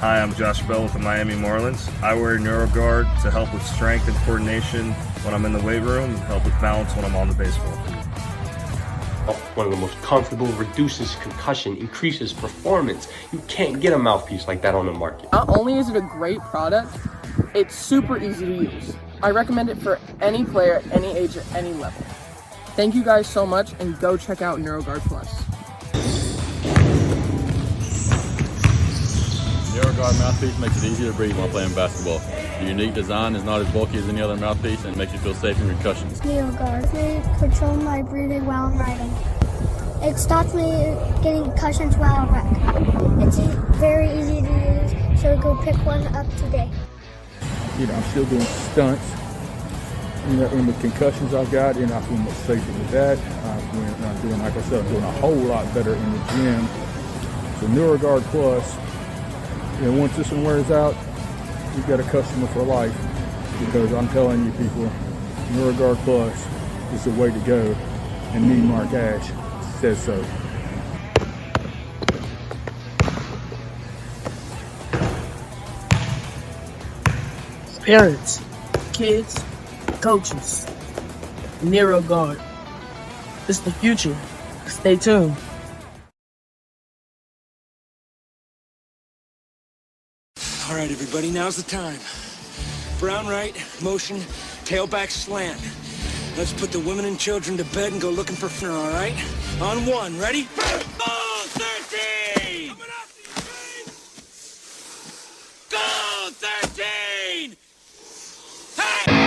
Hi, I'm Josh Bell with the Miami Marlins. I wear NeuroGuard to help with strength and coordination when I'm in the weight room, and help with balance when I'm on the baseball field. One of the most comfortable, reduces concussion, increases performance. You can't get a mouthpiece like that on the market. Not only is it a great product, it's super easy to use. I recommend it for any player at any age or any level. Thank you guys so much, and go check out NeuroGuard Plus. NeuroGuard mouthpiece makes it easier to breathe while playing basketball. The unique design is not as bulky as any other mouthpiece and makes you feel safe from concussions. NeuroGuard really control my breathing while I'm riding. It stops me getting concussions while I ride. It's very easy to use, so go pick one up today. You know, I'm still doing stunts. You know, and the concussions I've got, you know, I feel much safer with that. I'm doing, like I said, I'm doing a whole lot better in the gym. So NeuroGuard Plus, you know, once this one wears out, you've got a customer for life, because I'm telling you people, NeuroGuard Plus is the way to go, and me, Mark Ash, says so. Parents, kids, coaches, NeuroGuard. It's the future. Stay tuned. All right, everybody, now's the time. Brown right, motion, tailback slant. Let's put the women and children to bed and go looking for dinner, all right? On one, ready? Go, 13! Coming up, go, 13! Hey!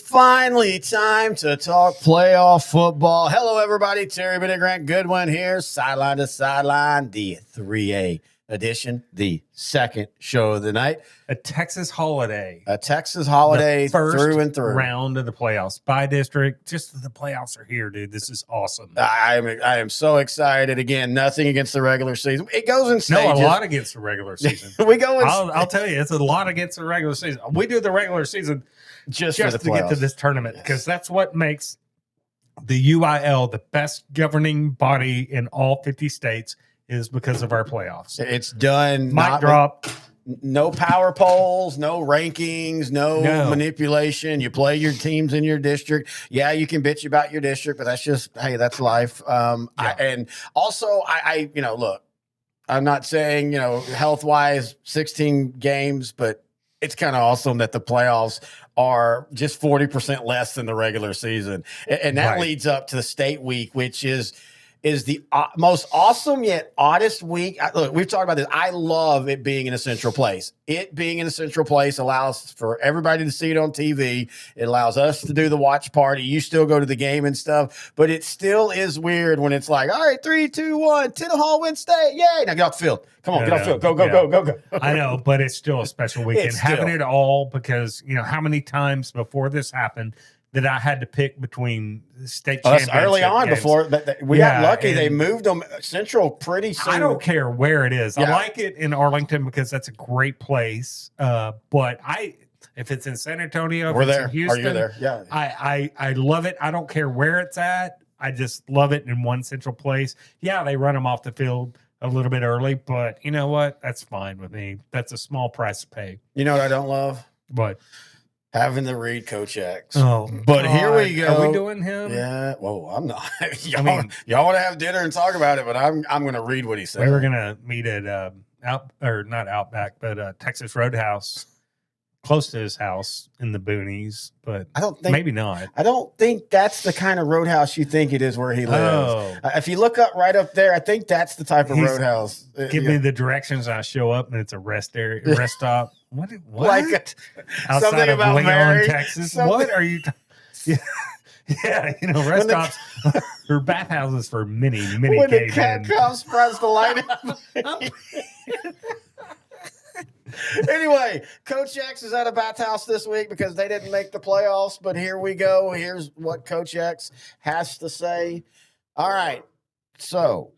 Finally, time to talk playoff football. Hello, everybody. Terry Bennett and Grant Goodwin here, sideline to sideline, the 3A edition, the second show of the night. A Texas holiday. A Texas holiday first through and through. Round of the playoffs by district. Just the playoffs are here, dude. This is awesome. I am so excited. Again, nothing against the regular season. It goes in stages. No, a lot against the regular season. We go in I'll tell you, it's a lot against the regular season. We do the regular season just for the to get to this tournament, because that's what makes the UIL the best governing body in all 50 states, is because of our playoffs. It's done. Mic drop. No power polls, no rankings, no manipulation. You play your teams in your district. Yeah, you can bitch about your district, but that's just, hey, that's life. And also, you know, look, I'm not saying, you know, health-wise, 16 games, but it's kind of awesome that the playoffs are just 40% less than the regular season. And that leads up to the state week, which is the most awesome yet oddest week. Look, we've talked about this. I love it being in a central place. It being in a central place allows for everybody to see it on TV. It allows us to do the watch party. You still go to the game and stuff, but it still is weird when it's like, all right, 3, 2, 1, Tinna Hall wins state. Yay. Now get off the field. Come on, get off the field. Go. I know, but it's still a special weekend. Having it all, because, you know, how many times before this happened that I had to pick between state championship early on games. Before we got lucky. They moved them central pretty soon. I don't care where it is. I like it in Arlington because that's a great place. But if it's in San Antonio, we're there. In Houston, are you there? Yeah. I love it. I don't care where it's at. I just love it in one central place. Yeah, they run them off the field a little bit early, but you know what? That's fine with me. That's a small price to pay. You know what I don't love? What? Having to read Coach X. Oh, but God. Here we go. Are we doing him? Yeah. Whoa, I'm not. y'all want to have dinner and talk about it, but I'm going to read what he said. We were going to meet at not Outback, but Texas Roadhouse close to his house in the boonies, but I don't think maybe not. I don't think that's the kind of roadhouse you think it is where he lives. Oh. If you look up right up there, I think that's the type of roadhouse. Give me the directions. I show up and it's a rest area, rest stop. What? Like Outside of Leon, Mary, Texas. What are you? Yeah, rest stops or bathhouses for many when gay the cat men. comes, press the light up. Anyway, Coach X is at a bathhouse this week because they didn't make the playoffs. But here we go. Here's what Coach X has to say. All right. So,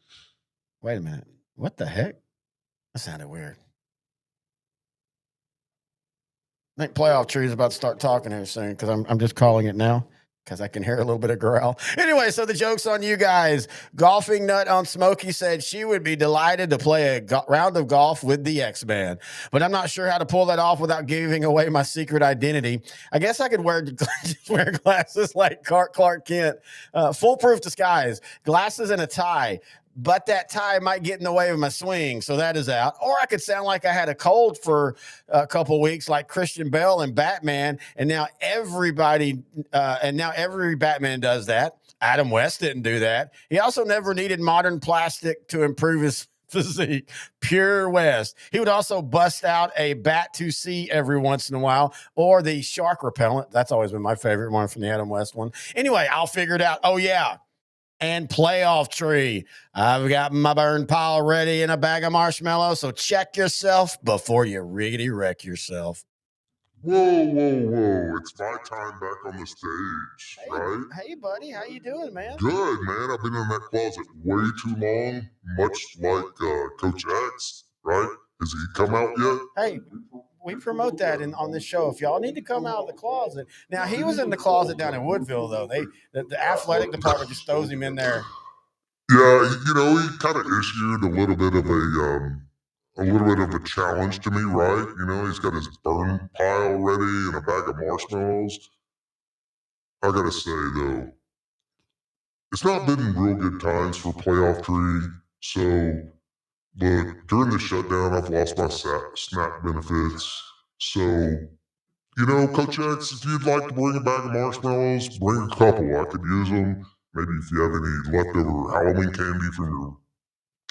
wait a minute. What the heck? That sounded weird. I think Playoff Tree is about to start talking here soon because I'm just calling it now because I can hear a little bit of growl. Anyway, so the joke's on you guys. Golfing Nut on Smokey said she would be delighted to play a round of golf with the X-Man, but I'm not sure how to pull that off without giving away my secret identity. I guess I could wear glasses like Clark Kent, foolproof disguise, glasses and a tie. But that tie might get in the way of my swing, so that is out. Or I could sound like I had a cold for a couple weeks, like Christian Bale and Batman, and now every Batman does that. Adam West didn't do that. He also never needed modern plastic to improve his physique. Pure West. He would also bust out a Bat 2C every once in a while, or the shark repellent. That's always been my favorite one from the Adam West one. Anyway, I'll figure it out. Oh, yeah. And Playoff Tree. I've got my burn pile ready in a bag of marshmallows, so check yourself before you riggedy wreck yourself. Whoa, whoa, whoa. It's my time back on the stage, right? Hey, buddy. How you doing, man? Good, man. I've been in that closet way too long, much like Coach X, right? Has he come out yet? Hey, we promote that on this show. If y'all need to come out of the closet. Now, he was in the closet down in Woodville, though. The athletic department just throws him in there. Yeah, he kind of issued a little bit of a challenge to me, right? He's got his burn pile ready and a bag of marshmallows. I gotta say, though, it's not been real good times for Playoff Tree. So, look, during the shutdown, I've lost my SNAP benefits. So, Coach X, if you'd like to bring a bag of marshmallows, bring a couple. I could use them. Maybe if you have any leftover Halloween candy from your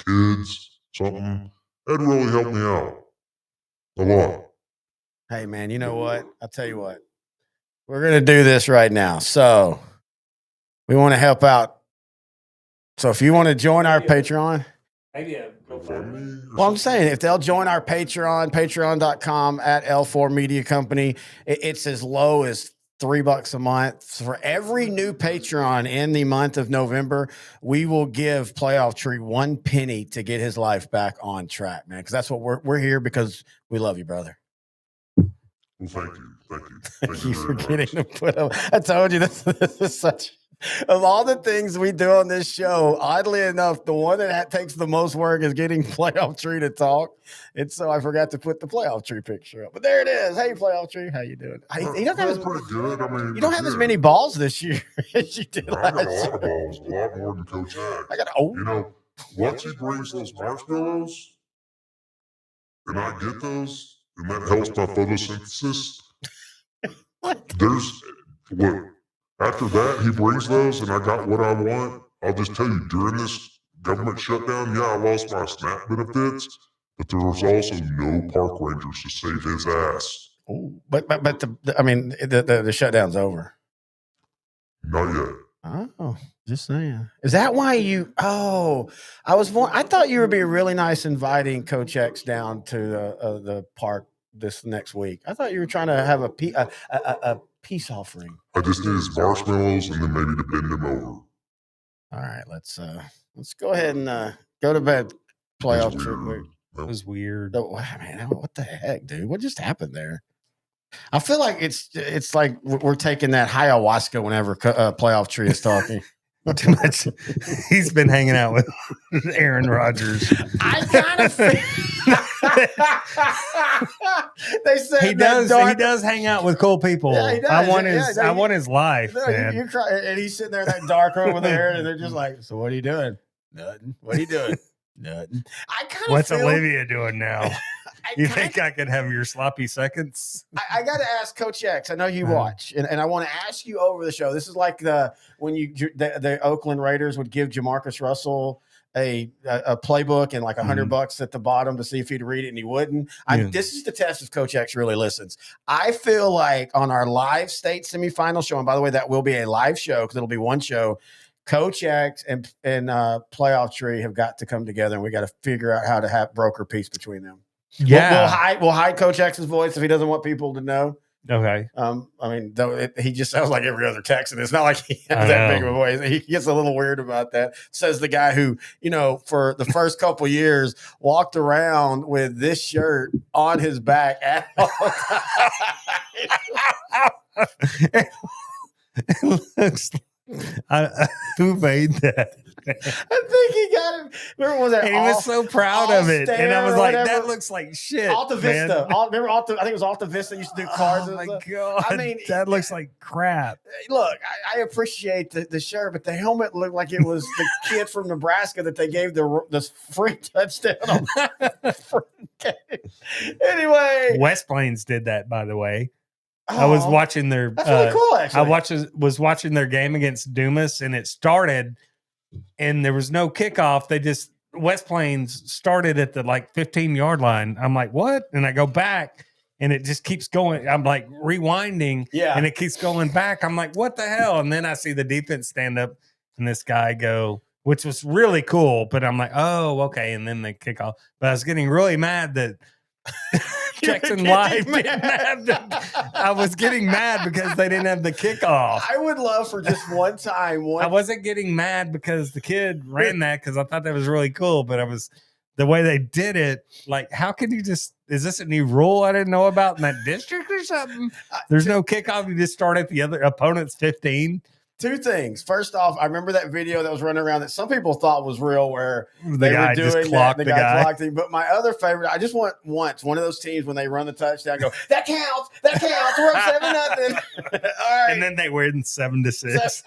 kids, something, that'd really help me out a lot. Hey, man, you know what? I'll tell you what. We're going to do this right now. So, we want to help out. So, if you want to join our Patreon. Well, I'm saying if they'll join our Patreon, patreon.com at L4 Media Company, it's as low as $3 a month. For every new Patreon in the month of November, we will give Playoff Tree 1 penny to get his life back on track, man. Because that's what we're here because we love you, brother. Well, thank you. Thank you for getting to put up. I told you this is such. Of all the things we do on this show, oddly enough, the one that takes the most work is getting Playoff Tree to talk. And so I forgot to put the Playoff Tree picture up. But there it is. Hey, Playoff Tree, how you doing? He doesn't have pretty good. I mean, you don't have as many balls this year as you did I got a last lot of balls, a lot more than Coach X. year. Once he brings those marshmallows, and I get those, and that helps my photosynthesis. Look, after that, he brings those, and I got what I want. I'll just tell you, during this government shutdown, yeah, I lost my SNAP benefits, but there was also no park rangers to save his ass. Oh, but the shutdown's over. Not yet. Oh, just saying. Is that why you? Oh, I thought you would be really nice inviting Coach X down to the park this next week. I thought you were trying to have a peace offering. I just need his marshmallows and then maybe to bend him over. All right, let's go ahead and go to bed. Playoff trip. That was weird. Oh, man, what the heck, dude? What just happened there? I feel like it's like we're taking that ayahuasca whenever Playoff Tree is talking. Too much. He's been hanging out with Aaron Rodgers. I kind of they said he does hang out with cool people. Yeah, he does. I want his life. No, man. you cry, and he's sitting there in that dark room with her, and they're just like, "So what are you doing? Nothing. What are you doing? Nothing." I kind of What's Olivia doing now? You think I could have your sloppy seconds? I got to ask Coach X. I know you watch, and I want to ask you over the show. This is like when the Oakland Raiders would give Jamarcus Russell a playbook and like $100 at the bottom to see if he'd read it, and he wouldn't. This is the test if Coach X really listens. I feel like on our live state semifinal show, and by the way, that will be a live show because it'll be one show. Coach X and Playoff Tree have got to come together, and we got to figure out how to broker peace between them. Yeah, we'll hide Coach X's voice if he doesn't want people to know. Okay. I mean, though he just sounds like every other Texan. It's not like he has that big of a voice. He gets a little weird about that. Says the guy who, for the first couple years walked around with this shirt on his back at all It looks who made that? I think he got it. Remember, was that? And he was so proud of it, and I was like, "That looks like shit." Alta Vista. Remember Alta? I think it was Alta Vista. Used to do cards. Oh my god! I mean, that looks like crap. Look, I appreciate the shirt, but the helmet looked like it was the kid from Nebraska that they gave the free touchdown on. Anyway, West Plains did that, by the way. I was watching their. That's really cool. Actually, I was watching their game against Dumas, and it started. And there was no kickoff. West Plains started at the 15-yard line. I'm like, what? And I go back and it just keeps going. I'm like rewinding and it keeps going back. I'm like, what the hell? And then I see the defense stand up and this guy go, which was really cool. But I'm like, oh, okay. And then they kick off. But I was getting really mad that Texan Live didn't have I was getting mad because they didn't have the kickoff. I would love for just one time. I wasn't getting mad because the kid ran that because I thought that was really cool, but the way they did it, like, how could you is this a new rule I didn't know about in that district or something? There's no kickoff. You just start at the other opponent's 15. Two things. First off, I remember that video that was running around that some people thought was real, where the guy just clocked the guy. Clocked him. But my other favorite, I just want one of those teams when they run the touchdown, go, that counts. We're up 7-0. All right, and then they win 7-6.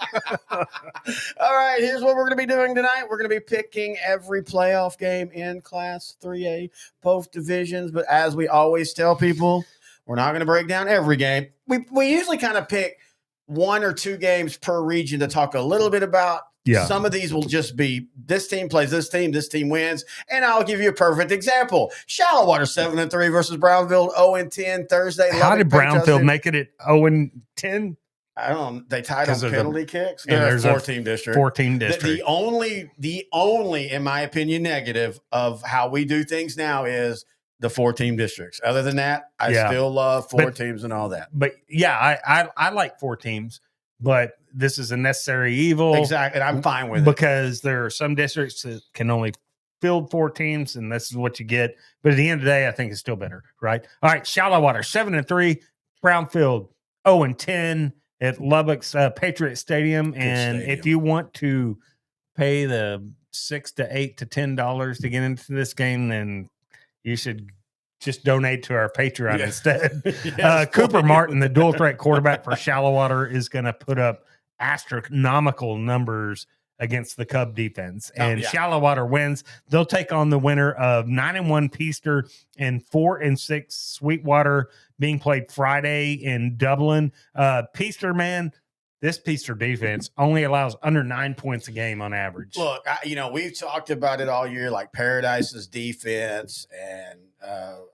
All right, here's what we're going to be doing tonight. We're going to be picking every playoff game in Class 3A, both divisions. But as we always tell people, we're not going to break down every game. We usually kind of pick one or two games per region to talk a little bit about. Yeah. Some of these will just be this team plays this team wins. And I'll give you a perfect example. Shallow Water 7-3 versus Brownfield 0-10 Thursday. How did Brownfield make it at 0-10? I don't know. They tied on penalty kicks. And They're a 4-team district. 4-team district. The only, in my opinion, negative of how we do things now is the 4-team districts. Other than that, I still love four teams and all that. But yeah, I like 4 teams, but this is a necessary evil. Exactly. And I'm fine with it. Because there are some districts that can only field 4 teams, and this is what you get. But at the end of the day, I think it's still better, right? All right, Shallow Water 7-3, Brownfield 0-10 at Lubbock's Patriot Stadium. And if you want to pay the $6 to $8 to $10 to get into this game, then you should just donate to our Patreon instead. Cooper Martin, the dual threat quarterback for Shallow Water, is going to put up astronomical numbers against the Cub defense. And Shallow Water wins. They'll take on the winner of 9-1 Peaster and 4-6 Sweetwater, being played Friday in Dublin. Peaster, man, this Peaster defense only allows under 9 points a game on average. Look, we've talked about it all year, like Paradise's defense and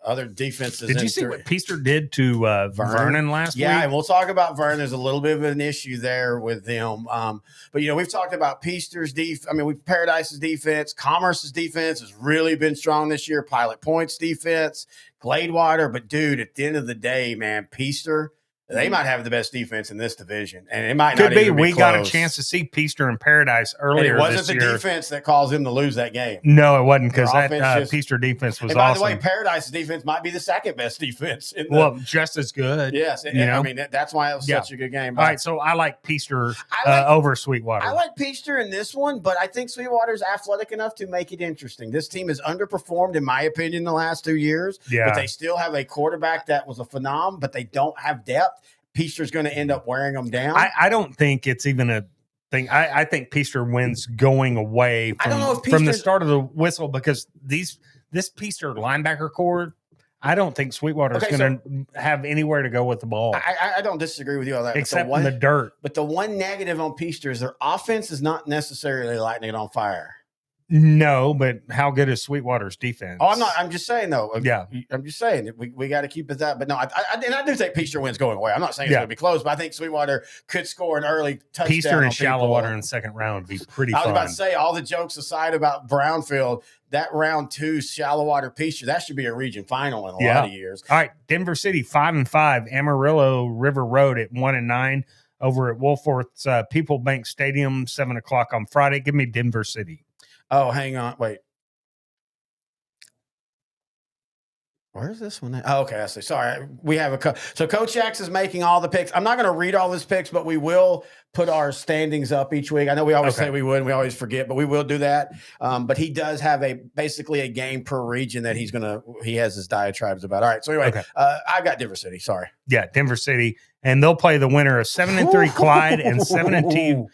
other defenses. Did you see what Peaster did to Vernon last week? Yeah, and we'll talk about Vernon. There's a little bit of an issue there with them. But, we've talked about Peaster's defense. I mean, Paradise's defense. Commerce's defense has really been strong this year. Pilot Point's defense. Gladewater. But, dude, at the end of the day, man, Peaster, they might have the best defense in this division, and it might not even be we close. Got a chance to see Peaster and Paradise earlier. And it wasn't this the year. defense that caused them to lose that game. No, it wasn't, because that Peaster defense was and by awesome. the way, Paradise's defense might be the second best defense. Just as good. Yes, I mean that's why it was such a good game. All right, so I like Peaster over Sweetwater. I like Peaster in this one, but I think Sweetwater's athletic enough to make it interesting. This team has underperformed, in my opinion, the last 2 years. Yeah, but they still have a quarterback that was a phenom, but they don't have depth. Peaster's going to end up wearing them down. I don't think it's even a thing. I think Peaster wins going away from the start of the whistle, because this Peaster linebacker core, I don't think Sweetwater's Okay, going to have anywhere to go with the ball. I don't disagree with you on that. Except in the dirt. But the one negative on Peaster is their offense is not necessarily lighting it on fire. No, but how good is Sweetwater's defense? Oh, I'm just saying though. Yeah, I'm just saying we got to keep it that. But no, I do think Peaster wins going away. I'm not saying it's going to be close, but I think Sweetwater could score an early touchdown. Peaster and Shallow Water in the second round would be pretty fun. I was about to say, all the jokes aside about Brownfield, that round 2 Shallow Water Peaster, that should be a region final in a lot of years. All right, Denver City 5-5, Amarillo River Road at 1-9 over at Wolforth's People Bank Stadium 7:00 on Friday. Give me Denver City. Oh, hang on. Wait. Where's this one? Oh, okay, I see. Sorry. We have so Coach X is making all the picks. I'm not going to read all his picks, but we will put our standings up each week. I know we always say we would, and we always forget, but we will do that. But he does have basically a game per region that he has his diatribes about. All right. So anyway, I got Denver City. Sorry. Yeah, Denver City. And they'll play the winner of 7-3 Clyde and 7-2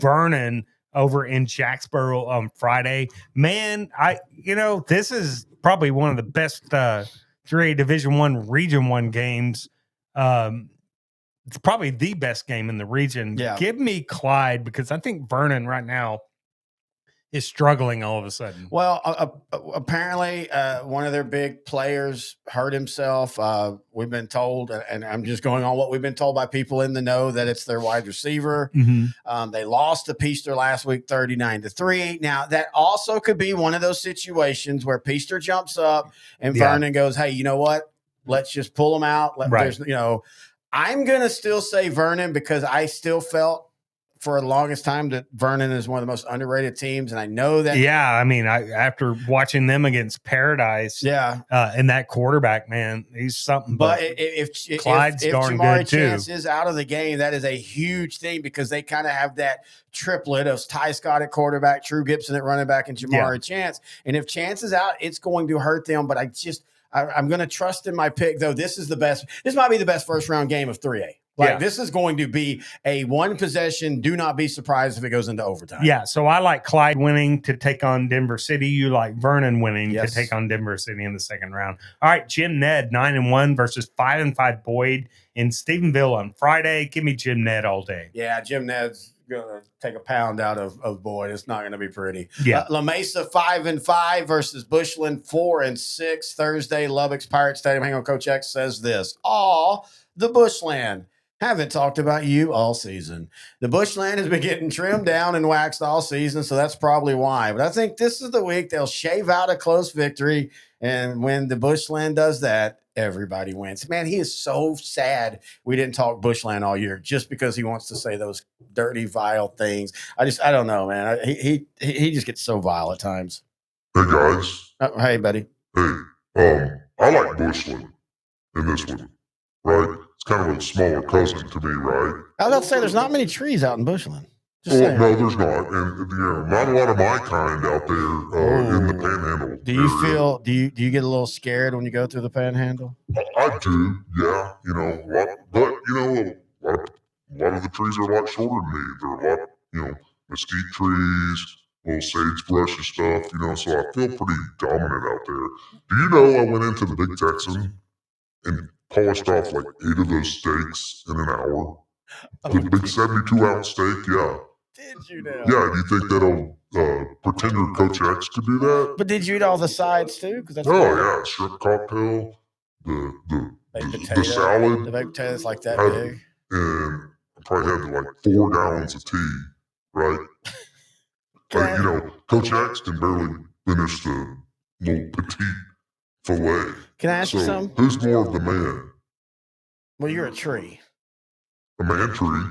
Vernon over in Jacksboro on Friday. Man, this is probably one of the best 3A Division I Region 1 games. It's probably the best game in the region. Yeah. Give me Clyde, because I think Vernon right now is struggling all of a sudden. Well, apparently one of their big players hurt himself. We've been told, and I'm just going on what we've been told by people in the know, that it's their wide receiver. Mm-hmm. They lost to Peaster last week, 39-3. Now, that also could be one of those situations where Peaster jumps up and Vernon goes, hey, you know what? Let's just pull them out. I'm going to still say Vernon, because I still felt for the longest time that Vernon is one of the most underrated teams. And I know that. Yeah. I mean, after watching them against Paradise, and that quarterback, man, he's something. But if Clyde's darn Jamari good too. Chance is out of the game, that is a huge thing, because they kind of have that triplet of Ty Scott at quarterback, True Gibson at running back, and Jamari Chance. And if Chance is out, it's going to hurt them. But I'm going to trust in my pick, though. This might be the best first round game of 3A. This is going to be a one possession. Do not be surprised if it goes into overtime. Yeah. So I like Clyde winning to take on Denver City. You like Vernon winning to take on Denver City in the second round. All right. Jim Ned 9-1 versus 5-5 Boyd in Stephenville on Friday. Give me Jim Ned all day. Yeah. Jim Ned's going to take a pound out of Boyd. It's not going to be pretty. Yeah. La Mesa 5-5 versus Bushland 4-6 Thursday, Lubbock's Pirate Stadium. Hang on. Coach X says this. The Bushland. Haven't talked about you all season. The Bushland has been getting trimmed down and waxed all season, so that's probably why. But I think this is the week they'll shave out a close victory, and when the Bushland does that, everybody wins. Man, he is so sad we didn't talk Bushland all year just because he wants to say those dirty, vile things. I don't know, man. He just gets so vile at times. Hey, guys. Hey, buddy. Hey, I like Bushland in this one, right? It's kind of a smaller cousin to me, right? I was about to say, there's not many trees out in Bushland. No, there's not, and not a lot of my kind out there in the Panhandle. Do you feel? Do you get a little scared when you go through the Panhandle? I do, yeah. But a lot of the trees are a lot shorter than me. They're a lot, mesquite trees, little sagebrush and stuff. So I feel pretty dominant out there. Do you know I went into the Big Texan and polished off like 8 of those steaks in an hour? The big 72-ounce steak, yeah. Did you know? Yeah, do you think that'll pretender Coach X could do that? But did you eat all the sides too? Yeah, shrimp cocktail, the salad, the baked potatoes like that big, and I probably had like 4 gallons of tea, right? Coach X can barely finish the little petite fillet. Can I ask you something? Who's more of the man? Well, you're a tree. A man tree.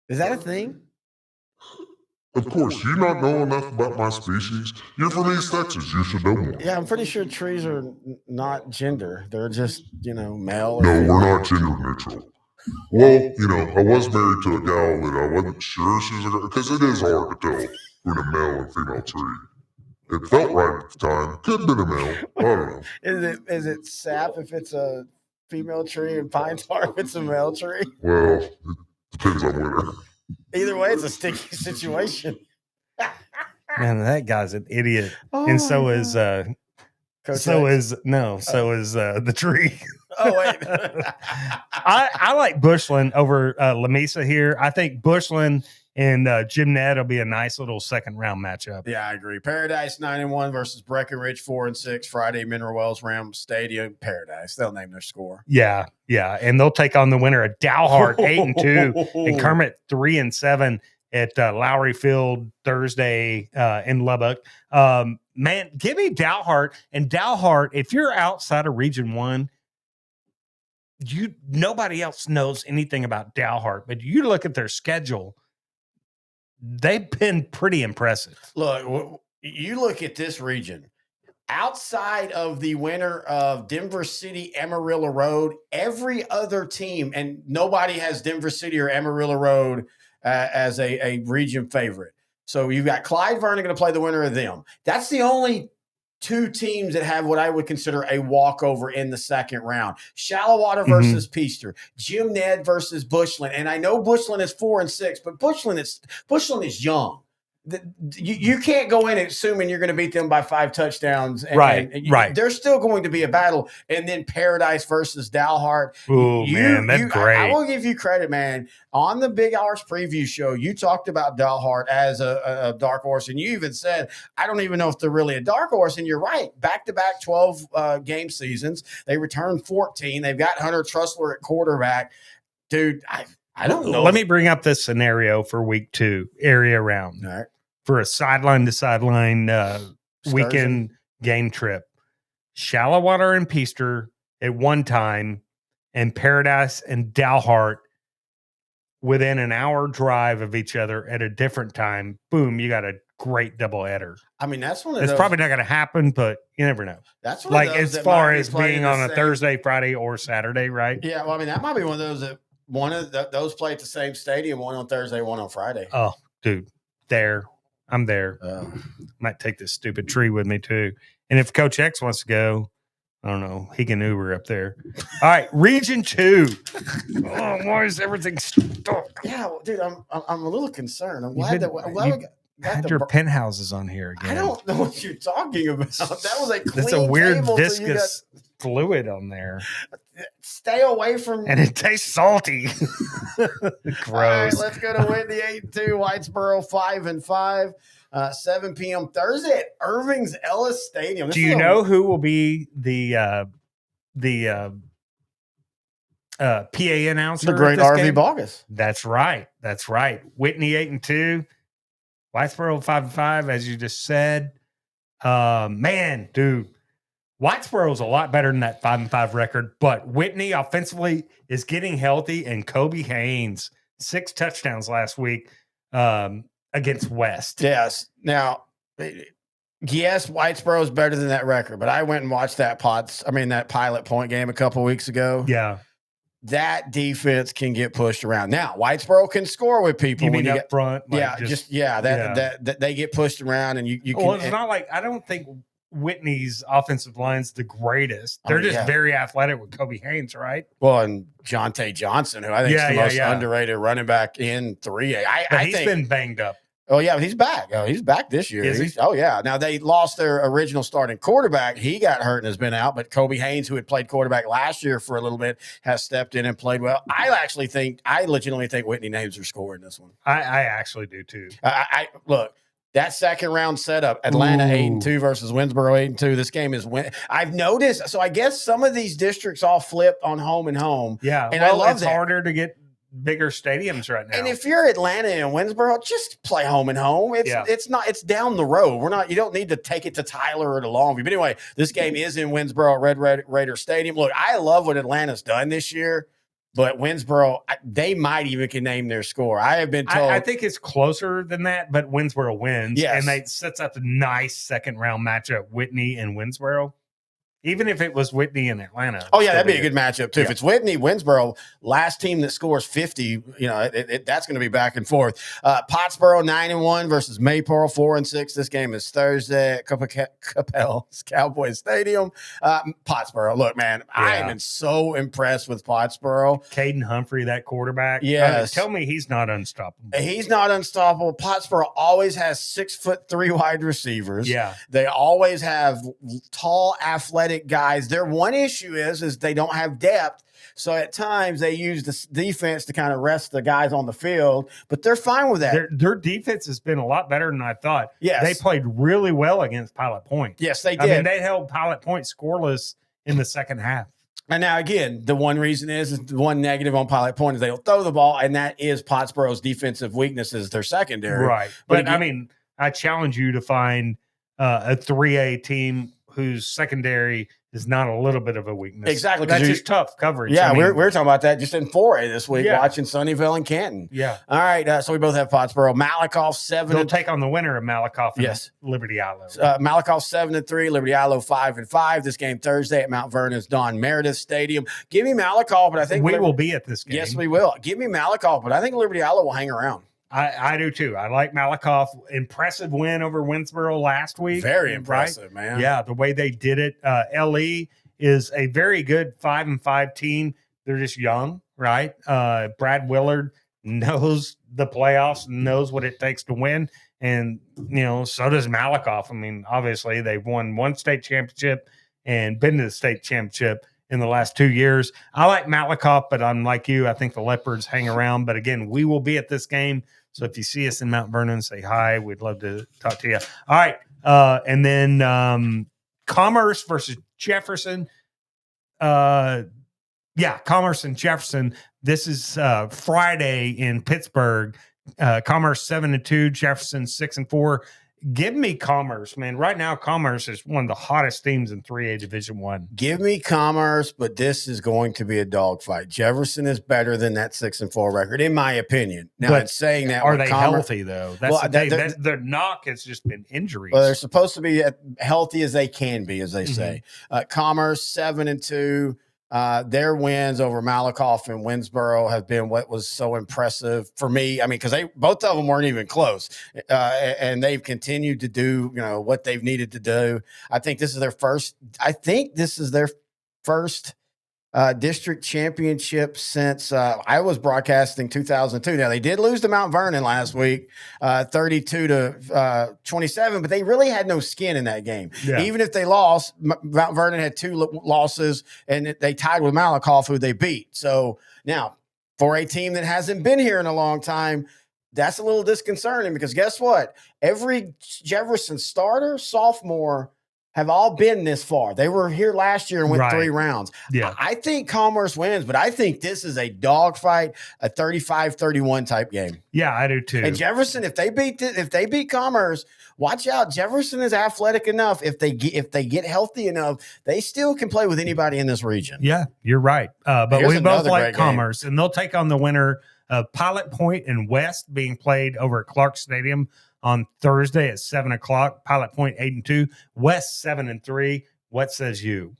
Is that a thing? Of course, you not know enough about my species. You're from East Texas. You should know more. Yeah, I'm pretty sure trees are not gender. They're just, male. No, we're not gender neutral. Well, I was married to a gal that I wasn't sure she was a girl, because it is hard to tell when a male and female tree. It felt right at the time. Could have been a male. I don't know. Is it sap if it's a female tree and pine tar if it's a male tree? Well, it depends on winter. Either way, it's a sticky situation. Man, that guy's an idiot. And so is Coach So X? is the tree. Oh, wait. I like Bushland over Lamesa here. I think Bushland and Jim Ned will be a nice little second round matchup. Yeah, I agree. Paradise 9-1 versus Breckenridge 4-6. Friday, Mineral Wells Ram Stadium. Paradise. They'll name their score. Yeah, and they'll take on the winner of Dalhart 8-2 and Kermit 3-7 at Lowry Field Thursday in Lubbock. Man, give me Dalhart. And Dalhart, if you're outside of Region 1, nobody else knows anything about Dalhart, but you look at their schedule, they've been pretty impressive. Look, you look at this region. Outside of the winner of Denver City, Amarillo Road, every other team, and nobody has Denver City or Amarillo Road as a region favorite. So you've got Clyde Vernon going to play the winner of them. That's the only two teams that have what I would consider a walkover in the second round. Shallowater versus Peaster, Jim Ned versus Bushland. And I know Bushland is 4-6, but Bushland is young. You can't go in assuming you're going to beat them by 5 touchdowns. Right. There's still going to be a battle. And then Paradise versus Dalhart. Oh, man, that's great. I will give you credit, man. On the Big Hours preview show, you talked about Dalhart as a dark horse. And you even said, I don't even know if they're really a dark horse. And you're right. Back-to-back 12 game seasons. They returned 14. They've got Hunter Trussler at quarterback. Dude, I don't know. Let me bring up this scenario for week 2, area round. All right. For a sideline to sideline weekend game trip. Shallowater and Peaster at one time, and Paradise and Dalhart within an hour drive of each other at a different time. Boom, you got a great doubleheader. I mean, that's one of It's those. probably not going to happen, but you never know. That's one like of those as that far might be as playing being the on a same- Thursday, Friday, or Saturday, right? Yeah, well, I mean, that might be one of those that those play at the same stadium, one on Thursday, one on Friday. Oh, dude, I'm there. Might take this stupid tree with me too. And if Coach X wants to go, I don't know, he can Uber up there. All right, Region 2. Oh, why is everything stuck? Yeah, well, dude, I'm a little concerned. I'm glad that we had your penthouses on here again. I don't know what you're talking about. That was a clean That's a weird table viscous fluid on there. Stay away from. And it tastes salty. Gross. All right, let's go to Whitney 8-2, Whitesboro 5-5. 7 p.m. Thursday at Irving's Ellis Stadium. Do you know who will be the PA announcer? The great RV game? Bogus. That's right. Whitney 8-2, Whitesboro 5-5, as you just said. Man, dude, Whitesboro's a lot better than that 5-5 record, but Whitney offensively is getting healthy, and Kobe Haynes 6 touchdowns last week against West. Yes. Now, yes, Whitesboro is better than that record, but I went and watched that Pilot Point game a couple weeks ago. Yeah. That defense can get pushed around. Now, Whitesboro can score with people. You mean when you up get, front? Like that they get pushed around, and you can. Well, it's not like I don't think Whitney's offensive line's the greatest. They're just very athletic with Kobe Haynes, right? Well, and Jonte Johnson, who I think is the most underrated running back in 3A. He's been banged up. Oh, yeah, but he's back. Oh, he's back this year. Is he? Oh, yeah. Now, they lost their original starting quarterback. He got hurt and has been out, but Kobe Haynes, who had played quarterback last year for a little bit, has stepped in and played well. I legitimately think Whitney Names are scoring this one. I actually do, too. Look, that second round setup, Atlanta 8-2 versus Winsboro 8-2. This game is I've noticed. So I guess some of these districts all flipped on home and home. Yeah. And I love it's that. harder to get bigger stadiums right now. And if you're Atlanta and Winsboro, just play home and home. It's down the road. You don't need to take it to Tyler or to Longview. But anyway, this game is in Winsboro at Red Raider Stadium. Look, I love what Atlanta's done this year, but Winsboro, they might even can name their score. I have been told. I think it's closer than that, but Winsboro wins. Yes. And they sets up a nice second round matchup, Whitney and Winsboro. even if it was Whitney in Atlanta. Oh yeah, that'd be a good matchup too. Yeah. If it's Whitney, Winsboro, last team that scores 50, that's going to be back and forth. Pottsboro 9-1 versus Maypearl 4-6. This game is Thursday at Capel's Cowboys Stadium. Pottsboro, look, man, I am so impressed with Pottsboro. Caden Humphrey, that quarterback. Yes, tell me he's not unstoppable. He's not unstoppable. Pottsboro always has 6'3" wide receivers. Yeah, they always have tall, athletic guys. Their one issue is they don't have depth. So at times they use the defense to kind of rest the guys on the field, but they're fine with that. Their defense has been a lot better than I thought. Yes. They played really well against Pilot Point. Yes, they did. I mean, they held Pilot Point scoreless in the second half. And now, again, the one reason is the one negative on Pilot Point is they'll throw the ball, and that is Pottsboro's defensive weakness is their secondary. Right. But again, I mean, I challenge you to find a 3A team whose secondary is not a little bit of a weakness. Exactly. That's just tough coverage. Yeah, we were talking about that just in 4A this week, watching Sunnyvale and Canton. Yeah. All right, so we both have Pottsboro. Malakoff 7. They'll take on the winner of Malakoff and Liberty Ilo. Malakoff 7-3, Liberty Ilo 5-5. This game Thursday at Mount Vernon's Don Meredith Stadium. Give me Malakoff, but I think we will be at this game. Yes, we will. Give me Malakoff, but I think Liberty Ilo will hang around. I do too. I like Malakoff. Impressive win over Winsboro last week. Very impressive, man. Yeah, the way they did it. LE is a very good 5-5 team. They're just young, right? Brad Willard knows the playoffs, knows what it takes to win. And, so does Malakoff. I mean, obviously they've won one state championship and been to the state championship in the last 2 years. I like Malakoff, but I'm like you. I think the Leopards hang around. But again, we will be at this game. So if you see us in Mount Vernon, say hi. We'd love to talk to you. All right. And then Commerce versus Jefferson. Commerce and Jefferson. This is Friday in Pittsburgh. Commerce 7-2, Jefferson 6-4. Give me Commerce, man. Right now, Commerce is one of the hottest teams in 3A Division I. Give me Commerce, but this is going to be a dogfight. Jefferson is better than that 6-4 record, in my opinion. Now, it's saying that are they healthy though? That's their knock has just been injuries. Well, they're supposed to be healthy as they can be, as they say. Commerce 7-2. Their wins over Malakoff and Winsboro have been what was so impressive for me. I mean, because both of them weren't even close, and they've continued to do what they've needed to do. I think this is their first. District championship since I was broadcasting 2002. Now they did lose to Mount Vernon last week, 32-27, but they really had no skin in that game. Yeah. Even if they lost, Mount Vernon had 2 losses, and they tied with Malakoff, who they beat. So now, for a team that hasn't been here in a long time, that's a little disconcerting because guess what? Every Jefferson starter, sophomore, have all been this far. They were here last year and went 3 rounds. Yeah. I think Commerce wins, but I think this is a dogfight, a 35-31 type game. Yeah, I do too. And Jefferson, if they beat Commerce, watch out. Jefferson is athletic enough. If they get healthy enough, they still can play with anybody in this region. Yeah, you're right. But we both like Commerce, and they'll take on the winner of Pilot Point and West being played over at Clark Stadium on Thursday at 7:00. Pilot Point 8-2, West 7-3. What says you?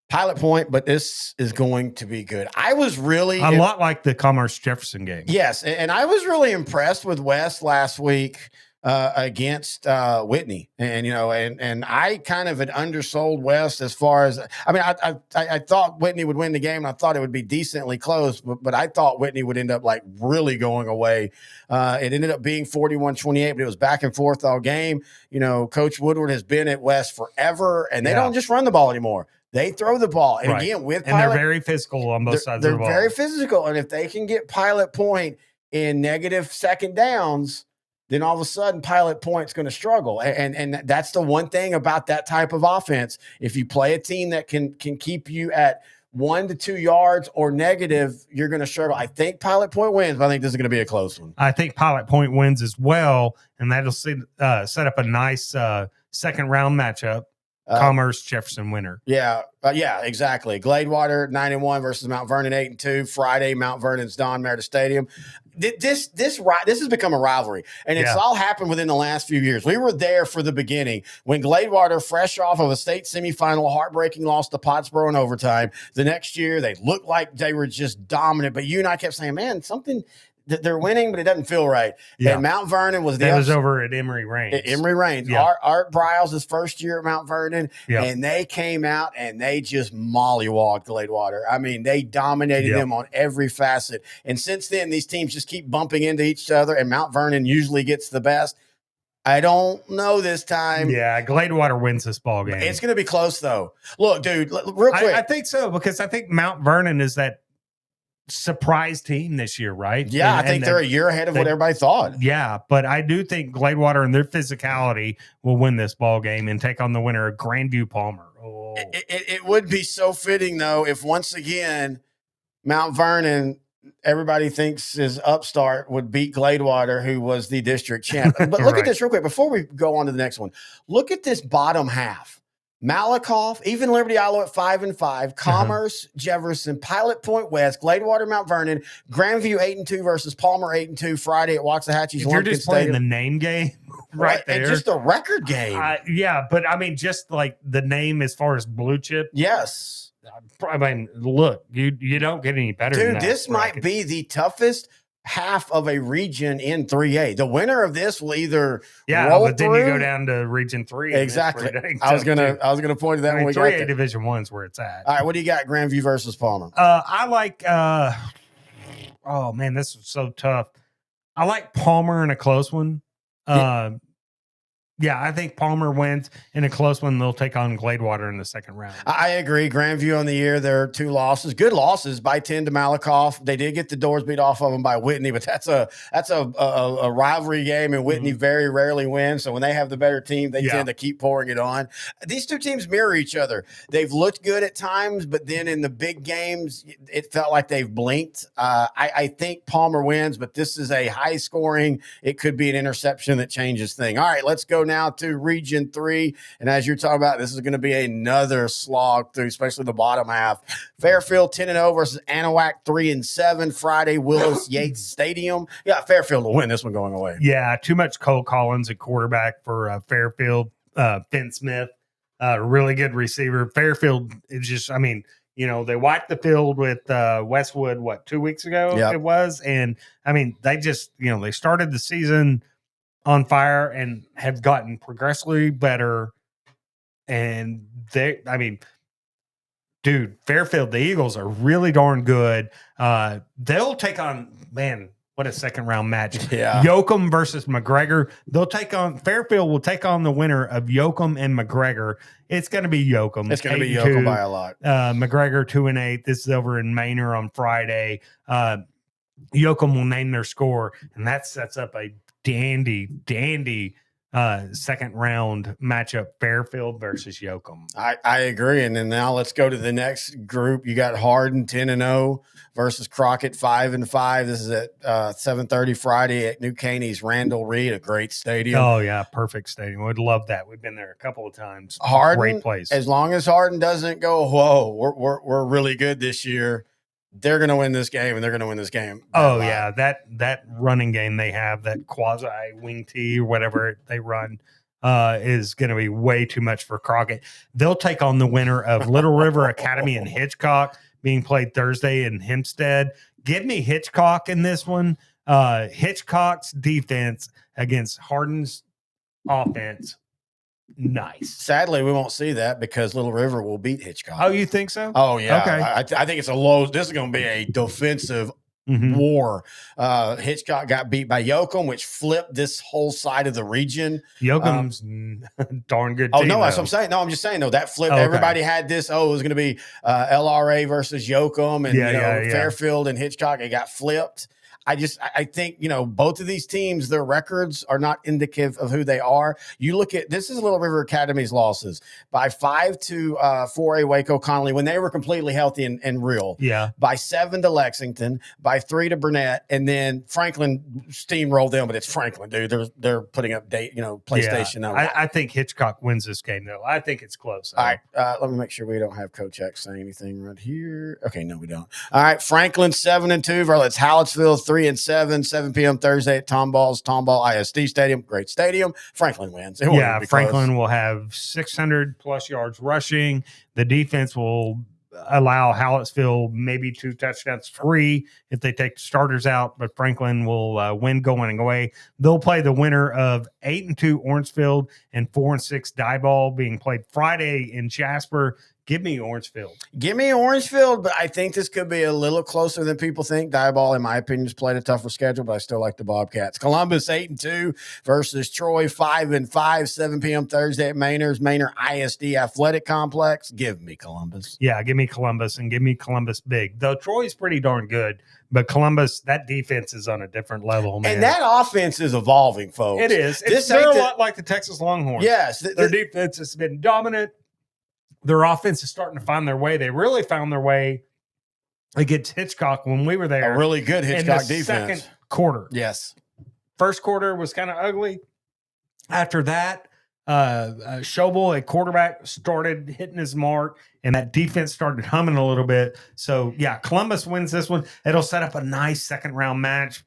Pilot Point, but this is going to be good. I was really a lot like the Commerce Jefferson game. Yes, and I was really impressed with West last week against Whitney, and I kind of had undersold West as far as I thought Whitney would win the game, and I thought it would be decently close, but I thought Whitney would end up like really going away. It ended up being 41-28, but it was back and forth all game. Coach Woodward has been at West forever, and they don't just run the ball anymore. They throw the ball. And again, with Pilot, they're very physical on both sides of the ball. They're very physical. And if they can get Pilot Point in negative second downs, then all of a sudden Pilot Point's going to struggle. And that's the one thing about that type of offense. If you play a team that can keep you at 1 to 2 yards or negative, you're going to struggle. I think Pilot Point wins, but I think this is going to be a close one. I think Pilot Point wins as well, and that'll set up a nice second round matchup. Commerce, Jefferson winner. Yeah, exactly. Gladewater 9-1 versus Mount Vernon 8-2. Friday, Mount Vernon's Don Meredith Stadium. This has become a rivalry, and it's all happened within the last few years. We were there for the beginning when Gladewater, fresh off of a state semifinal, heartbreaking loss to Pottsboro in overtime. The next year, they looked like they were just dominant, but you and I kept saying, "Man, something." They're winning, but it doesn't feel right. Yeah. And Mount Vernon was was over at Emory Reigns. Emory Reigns. Yeah. Art Briles' first year at Mount Vernon, and they came out and they just mollywogged Gladewater. I mean, they dominated them on every facet. And since then, these teams just keep bumping into each other, and Mount Vernon usually gets the best. I don't know this time. Yeah, Gladewater wins this ball game. It's going to be close, though. Look, dude, real quick. I think so, because I think Mount Vernon is that surprise team this year, right? Yeah, I think they're a year ahead of what everybody thought. Yeah, but I do think Gladewater and their physicality will win this ball game and take on the winner of Grandview Palmer. Oh. It would be so fitting, though, if once again Mount Vernon, everybody thinks his upstart, would beat Gladewater, who was the district champ. But look at this real quick before we go on to the next one. Look at this bottom half. Malakoff, even Liberty Iowa at 5-5, Commerce, Jefferson, Pilot Point West, Gladewater, Mount Vernon, Grandview 8-2 versus Palmer 8-2 Friday at Waxahachie's. You're just playing the name game right there. It's just a record game. Yeah, but I mean, just like the name as far as blue chip. Yes. I mean, look, you don't get any better than that. Dude, this might be the toughest half of a region in 3A. The winner of this will either roll but then through. you go down to Region 3. Exactly. I was gonna point to that when we got there. 3A Division 1's where it's at. All right, what do you got? Grandview versus Palmer. I like. Oh man, this is so tough. I like Palmer in a close one. Yeah, I think Palmer wins in a close one. They'll take on Gladewater in the second round. I agree. Grandview on the year, there are 2 losses. Good losses by 10 to Malakoff. They did get the doors beat off of them by Whitney, but that's a rivalry game, and Whitney very rarely wins. So when they have the better team, they tend to keep pouring it on. These two teams mirror each other. They've looked good at times, but then in the big games, it felt like they've blinked. I think Palmer wins, but this is a high scoring. It could be an interception that changes things. All right, let's go now to Region 3. And as you're talking about, this is going to be another slog through, especially the bottom half. Fairfield 10-0 versus Anahuac 3-7. Friday, Willis Yates Stadium. Yeah, Fairfield will win this one going away. Yeah, too much Cole Collins at quarterback for Fairfield. Finn Smith, really good receiver. Fairfield is just, I mean, you know, they wiped the field with Westwood, 2 weeks ago it was. And, I mean, they just, you know, they started the season on fire and have gotten progressively better. And dude, Fairfield, the Eagles are really darn good. They'll take on, man, what a second round match. Yeah. Yoakum versus McGregor. Fairfield will take on the winner of Yoakum and McGregor. It's going to be Yoakum. It's going to be Yoakum by a lot. McGregor 2-8. This is over in Manor on Friday. Yoakum will name their score, and that sets up a dandy second round matchup, Fairfield versus Yoakum. I agree. And then now let's go to the next group. You got Hardin 10-0 versus Crockett 5-5. This is at 7:30 Friday at New Caney's Randall Reed, a great stadium. Oh yeah, perfect stadium. We'd love that. We've been there a couple of times. Hardin, great place. As long as Hardin doesn't go, whoa, we're really good this year. They're going to win this game, and they're going to win this game. Oh, yeah. That running game they have, that quasi wing tee or whatever they run, is going to be way too much for Crockett. They'll take on the winner of Little River Academy and Hitchcock, being played Thursday in Hempstead. Give me Hitchcock in this one. Hitchcock's defense against Hardin's offense. Nice. Sadly, we won't see that because Little River will beat Hitchcock. Oh, you think so? Oh, yeah. Okay. I think it's a low. This is going to be a defensive war. Hitchcock got beat by Yoakum, which flipped this whole side of the region. Yoakum's darn good team. Oh, no, that's what I'm saying. No, I'm just saying, that flipped. Okay. Everybody had this. Oh, it was going to be LRA versus Yoakum and Fairfield and Hitchcock. It got flipped. I think, you know, both of these teams, their records are not indicative of who they are. You look at, this is Little River Academy's losses by 5 to 4A Waco Connolly when they were completely healthy and real. Yeah. By 7 to Lexington, by 3 to Burnett, and then Franklin steamrolled them, but it's Franklin, dude. They're putting up PlayStation. Yeah. I think Hitchcock wins this game, though. I think it's close. All right. Let me make sure we don't have Coach X saying anything right here. Okay, no, we don't. All right. Franklin 7-2 versus Hallettsville 3-7, 7 p.m. Thursday at Tomball ISD Stadium. Great stadium. Franklin wins. Yeah, Franklin will have 600 plus yards rushing. The defense will allow Hallettsville maybe 2 touchdowns, 3 if they take the starters out, but Franklin will win going away. They'll play the winner of 8-2 Orangefield and 4-6 Diboll, being played Friday in Jasper. Give me Orangefield. Give me Orangefield, but I think this could be a little closer than people think. Diboll, in my opinion, has played a tougher schedule, but I still like the Bobcats. Columbus 8-2 versus Troy 5-5, 7 p.m. Thursday at Manor ISD Athletic Complex. Give me Columbus. Yeah, give me Columbus, and give me Columbus big. Though Troy's pretty darn good, but Columbus, that defense is on a different level, man. And that offense is evolving, folks. It is. They're a lot like the Texas Longhorns. Yes. Their defense has been dominant. Their offense is starting to find their way. They really found their way against Hitchcock when we were there. A really good Hitchcock defense. Second quarter. Yes. First quarter was kind of ugly. After that, Schobel, a quarterback, started hitting his mark, and that defense started humming a little bit. So, yeah, Columbus wins this one. It'll set up a nice second-round match.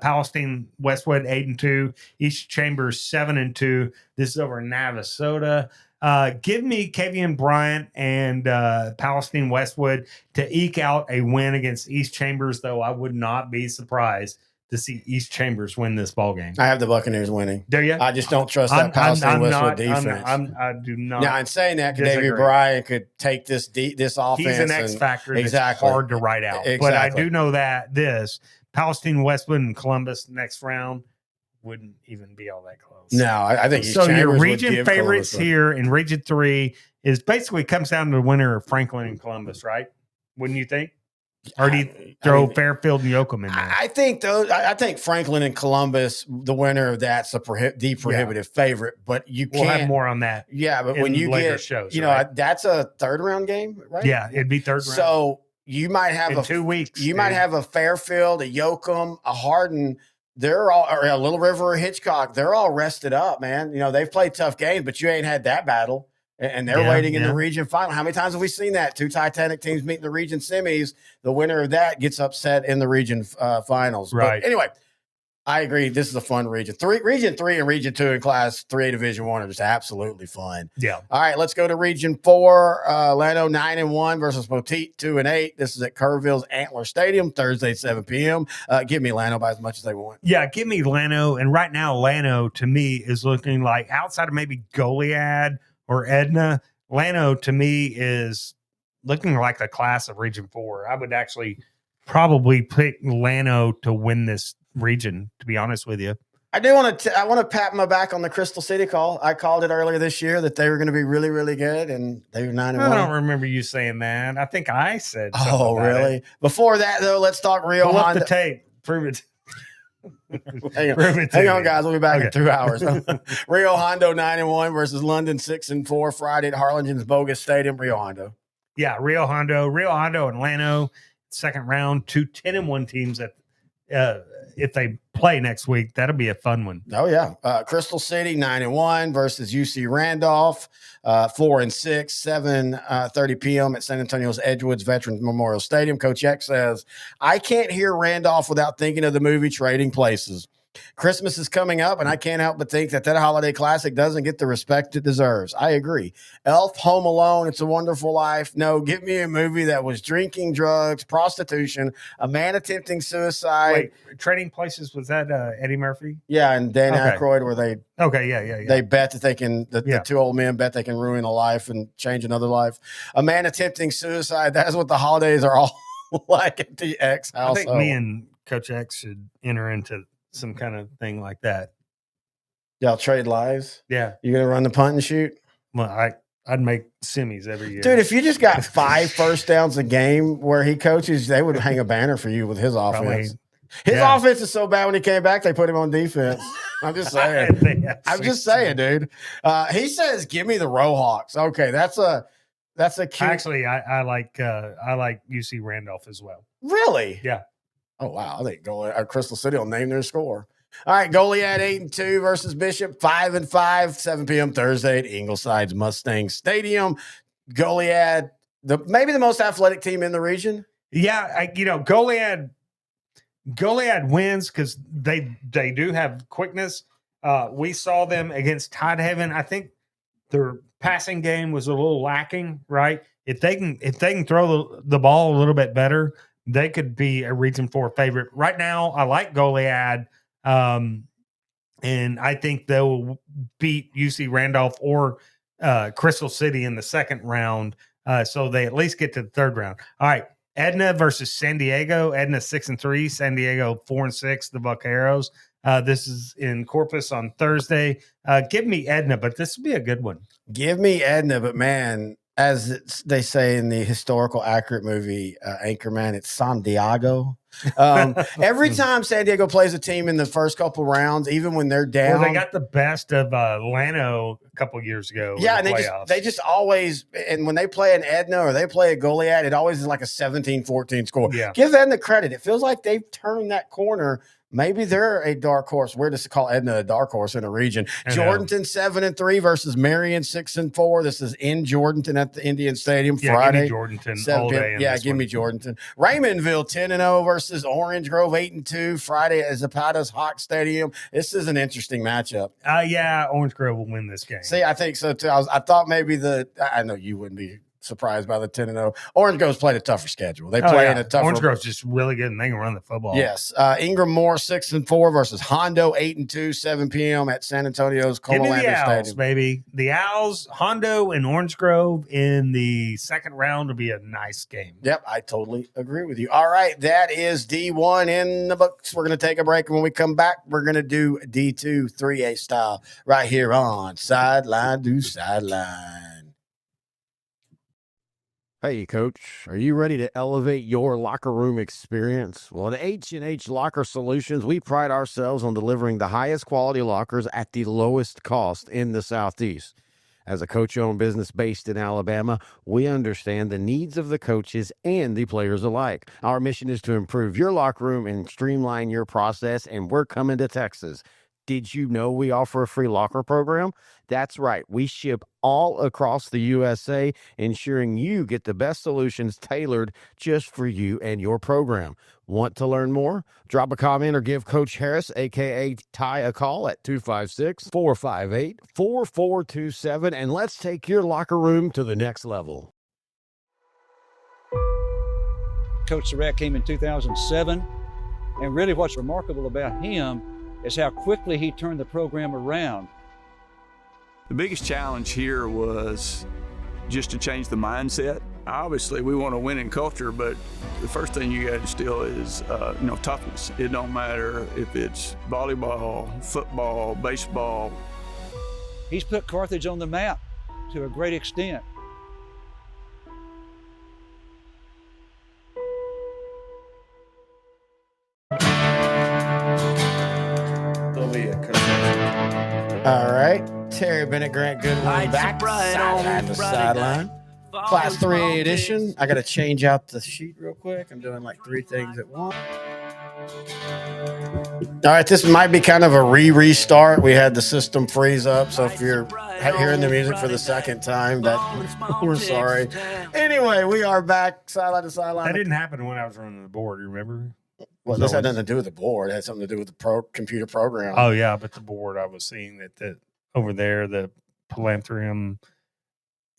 Palestine Westwood 8-2, East Chambers 7-2. This is over in Navasota. Give me Kavian Bryant and Palestine Westwood to eke out a win against East Chambers, though I would not be surprised to see East Chambers win this ball game. I have the Buccaneers winning. Do you? I just don't trust that Palestine Westwood defense. I do not. Now, in saying that, Kavian Bryant could take this offense. He's an X factor. Exactly. That's hard to write out. Exactly. But I do know that Palestine Westwood and Columbus next round wouldn't even be all that close. No, I think so. Your region favorites here in Region 3 is basically comes down to the winner of Franklin and Columbus, right? Wouldn't you think? Or do you throw Fairfield and Yoakum in there? I think Franklin and Columbus, the winner of that's the prohibitive favorite. But we'll have more on that. Yeah, but when you get shows, that's a third round game, right? Yeah, it'd be third round. So you might have in 2 weeks. You might have a Fairfield, a Yoakum, a Hardin. They're all, or a Little River or Hitchcock. They're all rested up, man. You know, they've played tough games, but you ain't had that battle. And they're waiting in the region final. How many times have we seen that? 2 Titanic teams meet in the region semis. The winner of that gets upset in the region finals. Right. But anyway, I agree. This is a fun region. Region 3 and Region 2 in Class 3A Division 1 are just absolutely fun. Yeah. All right, let's go to Region 4. Llano 9-1 versus Poteet 2-8. This is at Kerrville's Antler Stadium, Thursday, 7 p.m. Give me Llano by as much as they want. Yeah, give me Llano. And right now, Llano, to me, is looking like, outside of maybe Goliad or Edna, Llano, to me, is looking like the class of Region 4. I would actually probably pick Llano to win this region, to be honest with you. I want to pat my back on the Crystal City call. I called it earlier this year that they were going to be really, really good, and they were 9-1. I don't remember you saying that. I think I said something. Oh, really? It. Before that, though, let's talk Rio Pull Honda. up the tape. Prove it. Hang on, guys. We'll be back in 2 hours. Rio Hondo 9-1 versus London 6-4 Friday at Harlingen's Bogus Stadium. Rio Hondo. Yeah, Rio Hondo and Llano, second round, 2 10-1 teams that if they play next week, that'll be a fun one. Oh yeah. Crystal City 9-1 versus UC Randolph, 4-6, 7:30 p.m. at San Antonio's Edgewood's Veterans Memorial Stadium. Coach X says, I can't hear Randolph without thinking of the movie Trading Places. Christmas is coming up, and I can't help but think that holiday classic doesn't get the respect it deserves. I agree. Elf, Home Alone, It's a Wonderful Life. No, give me a movie that was drinking, drugs, prostitution, a man attempting suicide. Wait, Trading Places, was that Eddie Murphy? Yeah, and Dan Aykroyd, where they they bet that they can, the 2 old men bet they can ruin a life and change another life. A man attempting suicide. That is what the holidays are all like at the X household. I think me and Coach X should enter into some kind of thing like that. Y'all trade lives? Yeah. You gonna run the punt and shoot? Well, I'd make semis every year. Dude, if you just got 5 first downs a game where he coaches, they would hang a banner for you with his offense. His offense is so bad when he came back, they put him on defense. I'm just saying. I'm just saying, dude. He says, "Give me the Rohawks." Okay, that's a cute. Actually, I like UC Randolph as well. Really? Yeah. Oh wow! I think Crystal City will name their score. All right, Goliad 8-2 versus Bishop 5-5, 7 p.m. Thursday at Ingleside's Mustang Stadium. Goliad, maybe the most athletic team in the region. Yeah, Goliad wins because they do have quickness. We saw them against Tidehaven. I think their passing game was a little lacking, right? If they can throw the ball a little bit better, they could be a Region 4 favorite. Right now, I like Goliad, and I think they'll beat UC Randolph or Crystal City in the second round, so they at least get to the third round. All right, Edna versus San Diego. Edna 6-3, San Diego 4-6. The Vaqueros. This is in Corpus on Thursday. Give me Edna, but this will be a good one. Give me Edna, but man, as they say in the historical accurate movie Anchorman, it's San Diego. Every time San Diego plays a team in the first couple rounds, even when they're down, they got the best of Llano a couple years ago. Yeah, and they just always, and when they play an Edna or they play a Goliad, it always is like a 17-14 score. Yeah. Give Edna credit. It feels like they've turned that corner. Maybe they're a dark horse. We're just call Edna a dark horse in a region. Jordanton 7-3 versus Marion 6-4. This is in Jordanton at the Indian Stadium Friday. Give me Jordanton all day. Yeah, give me Jordanton. Raymondville 10-0 versus Orange Grove 8-2. Friday at Zapata's Hawk Stadium. This is an interesting matchup. Yeah, Orange Grove will win this game. See, I think so too. I thought maybe I know you wouldn't be surprised by the 10-0. Orange Grove's played a tougher schedule. They play in a tougher. Orange Grove's just really good and they can run the football. Yes. Ingram Moore 6-4 versus Hondo 8-2, 7 p.m. at San Antonio's Comalander Stadium. Baby. The Owls, Hondo and Orange Grove in the second round will be a nice game. Yep, I totally agree with you. All right, that is D1 in the books. We're going to take a break, and when we come back, we're going to do D2 3A style right here on Sideline to Sideline. Hey, Coach, are you ready to elevate your locker room experience? Well, at H&H Locker Solutions, we pride ourselves on delivering the highest quality lockers at the lowest cost in the Southeast. As a coach-owned business based in Alabama, we understand the needs of the coaches and the players alike. Our mission is to improve your locker room and streamline your process, and we're coming to Texas. Did you know we offer a free locker program? That's right. We ship all across the USA, ensuring you get the best solutions tailored just for you and your program. Want to learn more? Drop a comment or give Coach Harris, a.k.a. Ty, a call at 256-458-4427, and let's take your locker room to the next level. Coach Surratt came in 2007, and really what's remarkable about him is how quickly he turned the program around. The biggest challenge here was just to change the mindset. Obviously, we want a winning culture, but the first thing you got to instill is, toughness. It don't matter if it's volleyball, football, baseball. He's put Carthage on the map to a great extent. All right, Terry Bennett, Grant Goodwin back. Sideline to Sideline. Class 3A edition. I got to change out the sheet real quick. I'm doing like 3 things at once. All right, this might be kind of a restart. We had the system freeze up, so if you're hearing the music for the second time, we're sorry. Anyway, we are back. Sideline to Sideline. That didn't happen when I was running the board. You remember? Well, this had nothing to do with the board. It had something to do with the computer program. Oh, yeah, but the board, I was seeing that over there, the Palanthrium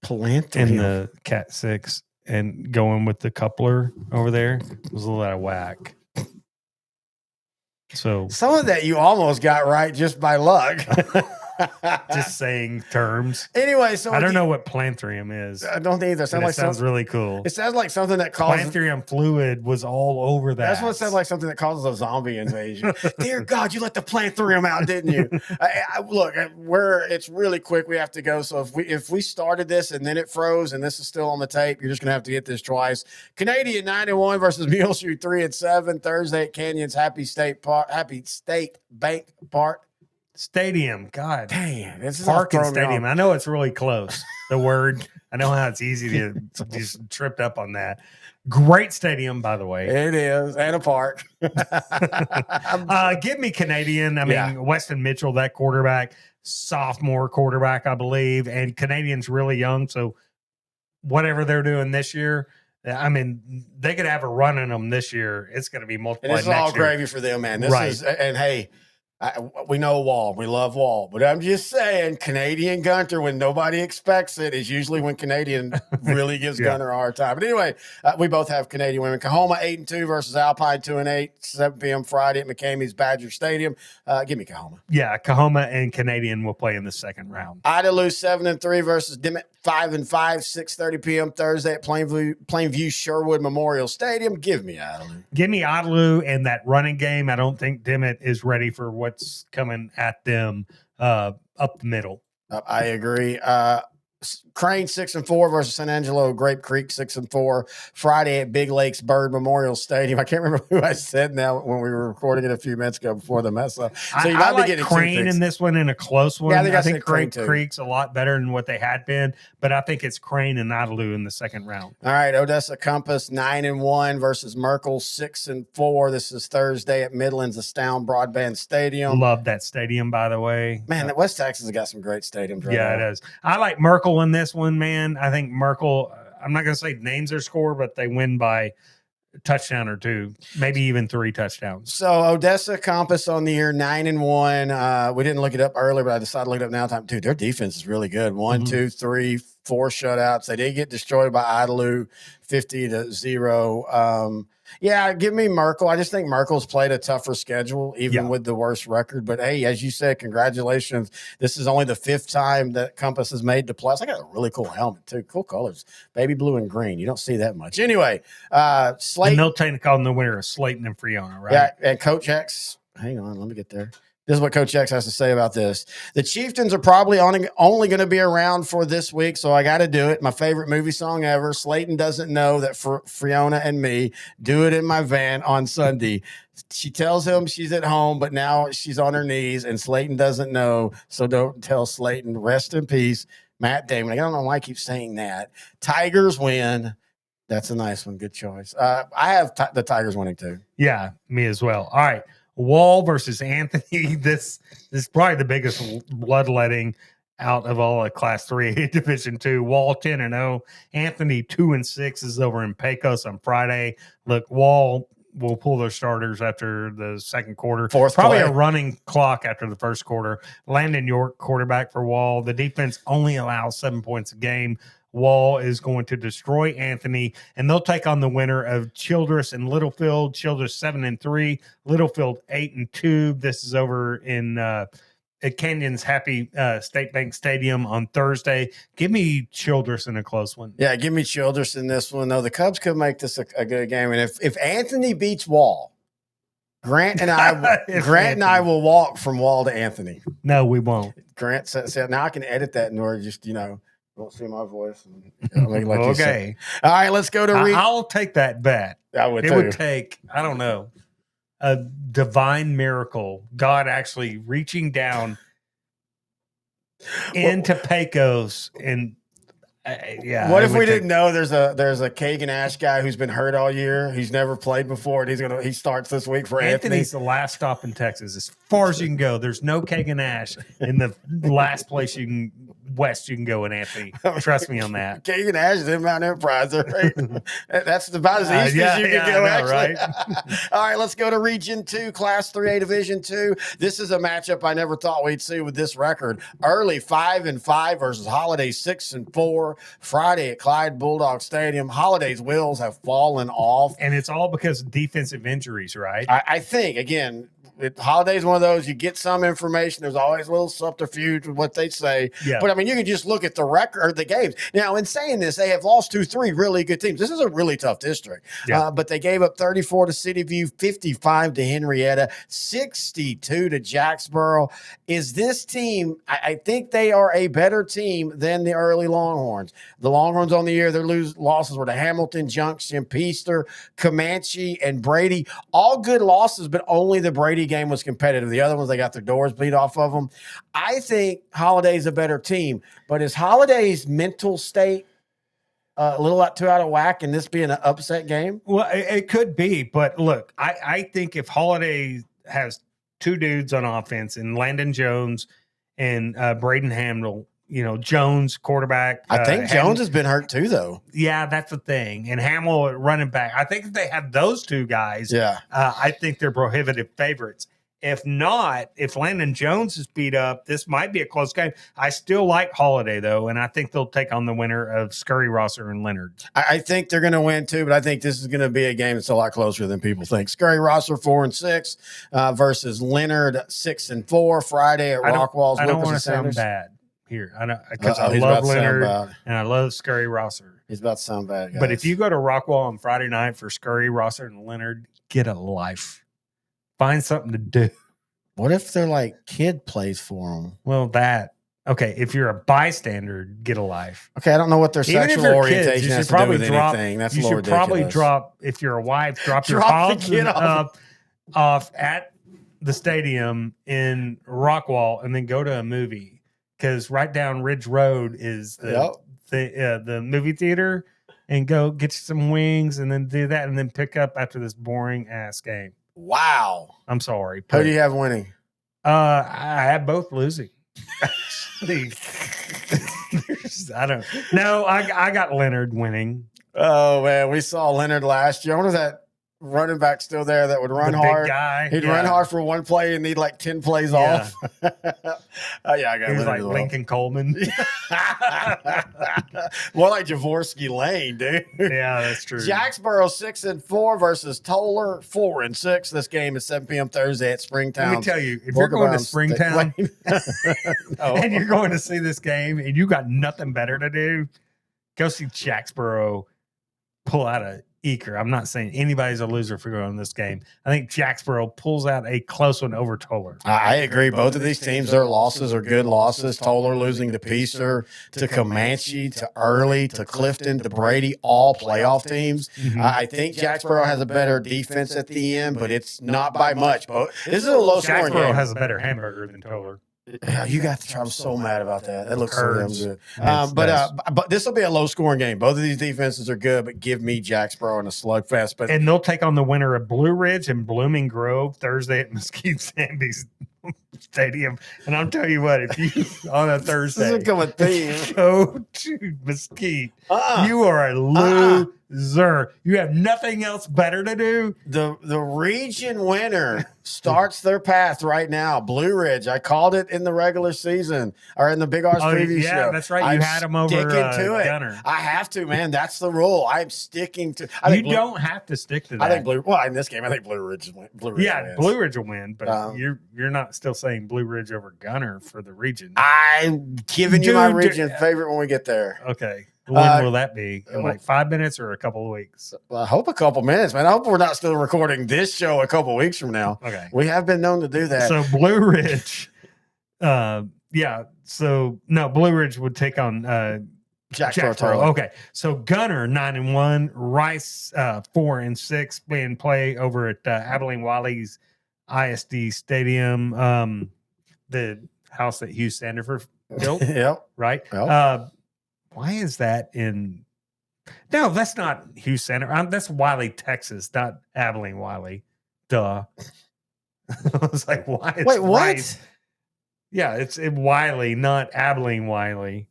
and the Cat 6 and going with the coupler over there was a little out of whack. So some of that you almost got right just by luck. Just saying terms. Anyway, so I don't know what planthrium is. I don't either. It sounds really cool. It sounds like something that causes planthrium fluid was all over that. That's what sounds like something that causes a zombie invasion. Dear God, you let the planthrium out, didn't you? Look, it's really quick. We have to go. So if we started this and then it froze and this is still on the tape, you're just gonna have to get this twice. Canadian 9-1 versus Muleshoe 3-7 Thursday at Canyon's Happy State Bank Park Stadium. God, dang, this is Park and Stadium. I know it's really close. The word. I know how it's easy to just tripped up on that. Great stadium, by the way. It is, and a park. Give me Canadian. I mean, Weston Mitchell, that quarterback, sophomore quarterback, I believe, and Canadian's really young. So whatever they're doing this year, I mean, they could have a run in them this year. It's going to be multiplied. And it's all gravy for them, man. This is, and hey, we know Wall. We love Wall. But I'm just saying, Canadian Gunter, when nobody expects it, is usually when Canadian really gives Gunter a hard time. But anyway, we both have Canadian women. Kahoma 8-2 versus Alpine 2-8, 7 p.m. Friday at McCamey's Badger Stadium. Give me Kahoma. Yeah, Kahoma and Canadian will play in the second round. Idalou 7-3 versus Dimmitt 5-5, 6:30 p.m. Thursday at Plainview Sherwood Memorial Stadium. Give me Idalou. Give me Idalou and that running game. I don't think Dimmitt is ready for what's coming at them up the middle. I agree. Crane 6-4 versus San Angelo Grape Creek 6-4 Friday at Big Lakes Bird Memorial Stadium. I can't remember who I said now when we were recording it a few minutes ago before the mess up. So you might be getting Crane in this one in a close one. Yeah, I think Grape Creek's a lot better than what they had been, but I think it's Crane and Idalou in the second round. All right, Odessa Compass 9-1 versus Merkel 6-4. This is Thursday at Midland's Astound Broadband Stadium. Love that stadium, by the way. Man, West Texas has got some great stadiums. Right yeah, now. It is. I like Merkel in this one, man. I think Merkel, I'm not going to say names their score, but they win by a touchdown or two, maybe even 3 touchdowns. So Odessa Compass on the year 9-1. We didn't look it up earlier, but I decided to look it up now. Dude, their defense is really good. 1, 2, 3, 4 shutouts. They did get destroyed by Idalou 50-0. Yeah, give me Merkel. I just think Merkel's played a tougher schedule, even with the worst record. But hey, as you said, congratulations. This is only the 5th time that Compass has made the plus. I got a really cool helmet, too. Cool colors. Baby blue and green. You don't see that much. Anyway, Slayton. And they'll take on the winner of Slayton and Friona, right? Yeah, and Coach X. Hang on, let me get there. This is what Coach X has to say about this. The Chieftains are probably only going to be around for this week, so I got to do it. My favorite movie song ever. Slayton doesn't know that Friona and me do it in my van on Sunday. She tells him she's at home, but now she's on her knees, and Slayton doesn't know, so don't tell Slayton. Rest in peace, Matt Damon. I don't know why I keep saying that. Tigers win. That's a nice one. Good choice. I have the Tigers winning too. Yeah, me as well. All right. Wall versus Anthony. This is probably the biggest bloodletting out of all of Class 3A Division 2. Wall 10-0. Anthony 2-6 is over in Pecos on Friday. Look, Wall will pull their starters after the second quarter. Probably a running clock after the first quarter. Landon York, quarterback for Wall. The defense only allows 7 points a game. Wall is going to destroy Anthony, and they'll take on the winner of Childress and Littlefield. Childress 7-3, Littlefield 8-2. This is over in at Canyon's Happy State Bank Stadium on Thursday. Give me Childress in a close one. Yeah, give me Childress in this one. No, the Cubs could make this a good game, and if Anthony beats Wall, Grant and I will walk from Wall to Anthony. No, we won't. Grant said, now I can edit that in order just don't see my voice. And make like okay. All right, let's go to I'll take that bet. I would. It would take, I don't know, a divine miracle. God actually reaching down into Pecos and What if we didn't know there's a Kagan Ash guy who's been hurt all year? He's never played before, and he starts this week for Anthony's the last stop in Texas, as far as you can go. There's no Kagan Ash in the last place you can go in Anthony. Trust me on that. Kagan Ash is in Mount Enterprise, right? That's about as east as you can go, actually. Right? All right, let's go to Region 2, Class 3A Division 2. This is a matchup I never thought we'd see with this record. Early 5-5 versus Holiday 6-4. Friday at Clyde Bulldog Stadium. Holiday's wheels have fallen off. And it's all because of defensive injuries, right? I think, again, Holiday's one of those, you get some information. There's always a little subterfuge with what they say. Yeah. But I mean, you can just look at the record or the games. Now, in saying this, they have lost 2-3 really good teams. This is a really tough district. Yeah. But they gave up 34 to City View, 55 to Henrietta, 62 to Jacksboro. Is this team, I think they are a better team than the early Longhorns. The Longhorns on the year, their losses were to Hamilton, Junction, Peaster, Comanche, and Brady. All good losses, but only the Brady game was competitive. The other ones, they got their doors beat off of them. I think Holiday's a better team, but is Holiday's mental state a little too out of whack and this being an upset game? Well, it could be, but look, I think if Holiday has two dudes on offense and Landon Jones and Braden Hamill, Jones quarterback. I think Jones has been hurt too, though. Yeah, that's the thing. And Hamill running back. I think if they have those two guys, I think they're prohibitive favorites. If not, if Landon Jones is beat up, this might be a close game. I still like Holiday, though, and I think they'll take on the winner of Scurry, Rosser, and Leonard. I think they're going to win, too, but I think this is going to be a game that's a lot closer than people think. Scurry, Rosser, 4-6 versus Leonard, 6-4, Friday at Rockwall's. I don't want to sound bad here. I know because I love Leonard and I love Scurry, Rosser. He's about to sound bad, guys. But if you go to Rockwall on Friday night for Scurry, Rosser, and Leonard, get a life. Find something to do. What if they're like kid plays for them? Well, okay. If you're a bystander, get a life. Okay, I don't know what their sexual orientation has to do with anything. That's you should probably drop, if you're a wife, drop your husband off at the stadium in Rockwall and then go to a movie. Because right down Ridge Road is the movie theater, and go get you some wings and then do that and then pick up after this boring ass game. Wow. I'm sorry. Who do you have winning? I have both losing. I don't know. I got Leonard winning. Oh, man. We saw Leonard last year. I wonder if that running back still there that would run hard. Big guy. He'd run hard for one play and need like 10 plays off. I got he was like Lincoln Coleman. More like Jaworski Lane, dude. Yeah, that's true. Jacksboro 6-4 versus Toller 4-6. This game is 7 p.m. Thursday at Springtown. Let me tell you, if you're going to Springtown and you're going to see this game and you got nothing better to do, go see Jacksboro pull out a eker. I'm not saying anybody's a loser for going on this game. I think Jacksboro pulls out a close one over Toller. I agree. Both of these teams, their losses are good losses. Toller losing to Peacer, to Comanche, to Early, to Clifton, to Brady, all playoff teams. Mm-hmm. I think Jacksboro has a better defense at the end, but it's not by much. This is a low scoring game. Jacksboro has a better hamburger than Toller. You got to try. I'm so mad about that. That looks so damn good. But this will be a low scoring game. Both of these defenses are good, but give me Jacksboro in a slugfest. And they'll take on the winner of Blue Ridge and Blooming Grove Thursday at Mesquite Sandy's Stadium. And I'll tell you what, if you on a Thursday go to Mesquite, you are a loser. You have nothing else better to do. The region winner starts their path right now. Blue Ridge. I called it in the regular season or in the Big R's preview show. Yeah, that's right. You had them over Gunner. I have to, man. That's the rule. I'm sticking to. You don't have to stick to that. I think in this game, I think Blue Ridge wins. Blue Ridge will win, but you're not still saying Blue Ridge over Gunner for the region. I'm giving you my region favorite when we get there. Okay. When will that be? In like 5 minutes or a couple of weeks? Well, I hope a couple minutes, man. I hope we're not still recording this show a couple weeks from now. Okay. We have been known to do that. So Blue Ridge, Blue Ridge would take on Jacksboro. Okay. So Gunner 9-1, Rice 4-6, being play over at Abilene Wiley's ISD Stadium, the house that Hugh Sandifer built. Yep. Right. Yep. Why is that in? No, that's not Hugh Center. That's Wiley, Texas, not Abilene Wiley. Duh. I was like, why? Wait, what? Rice? Yeah, it's in Wiley, not Abilene Wiley.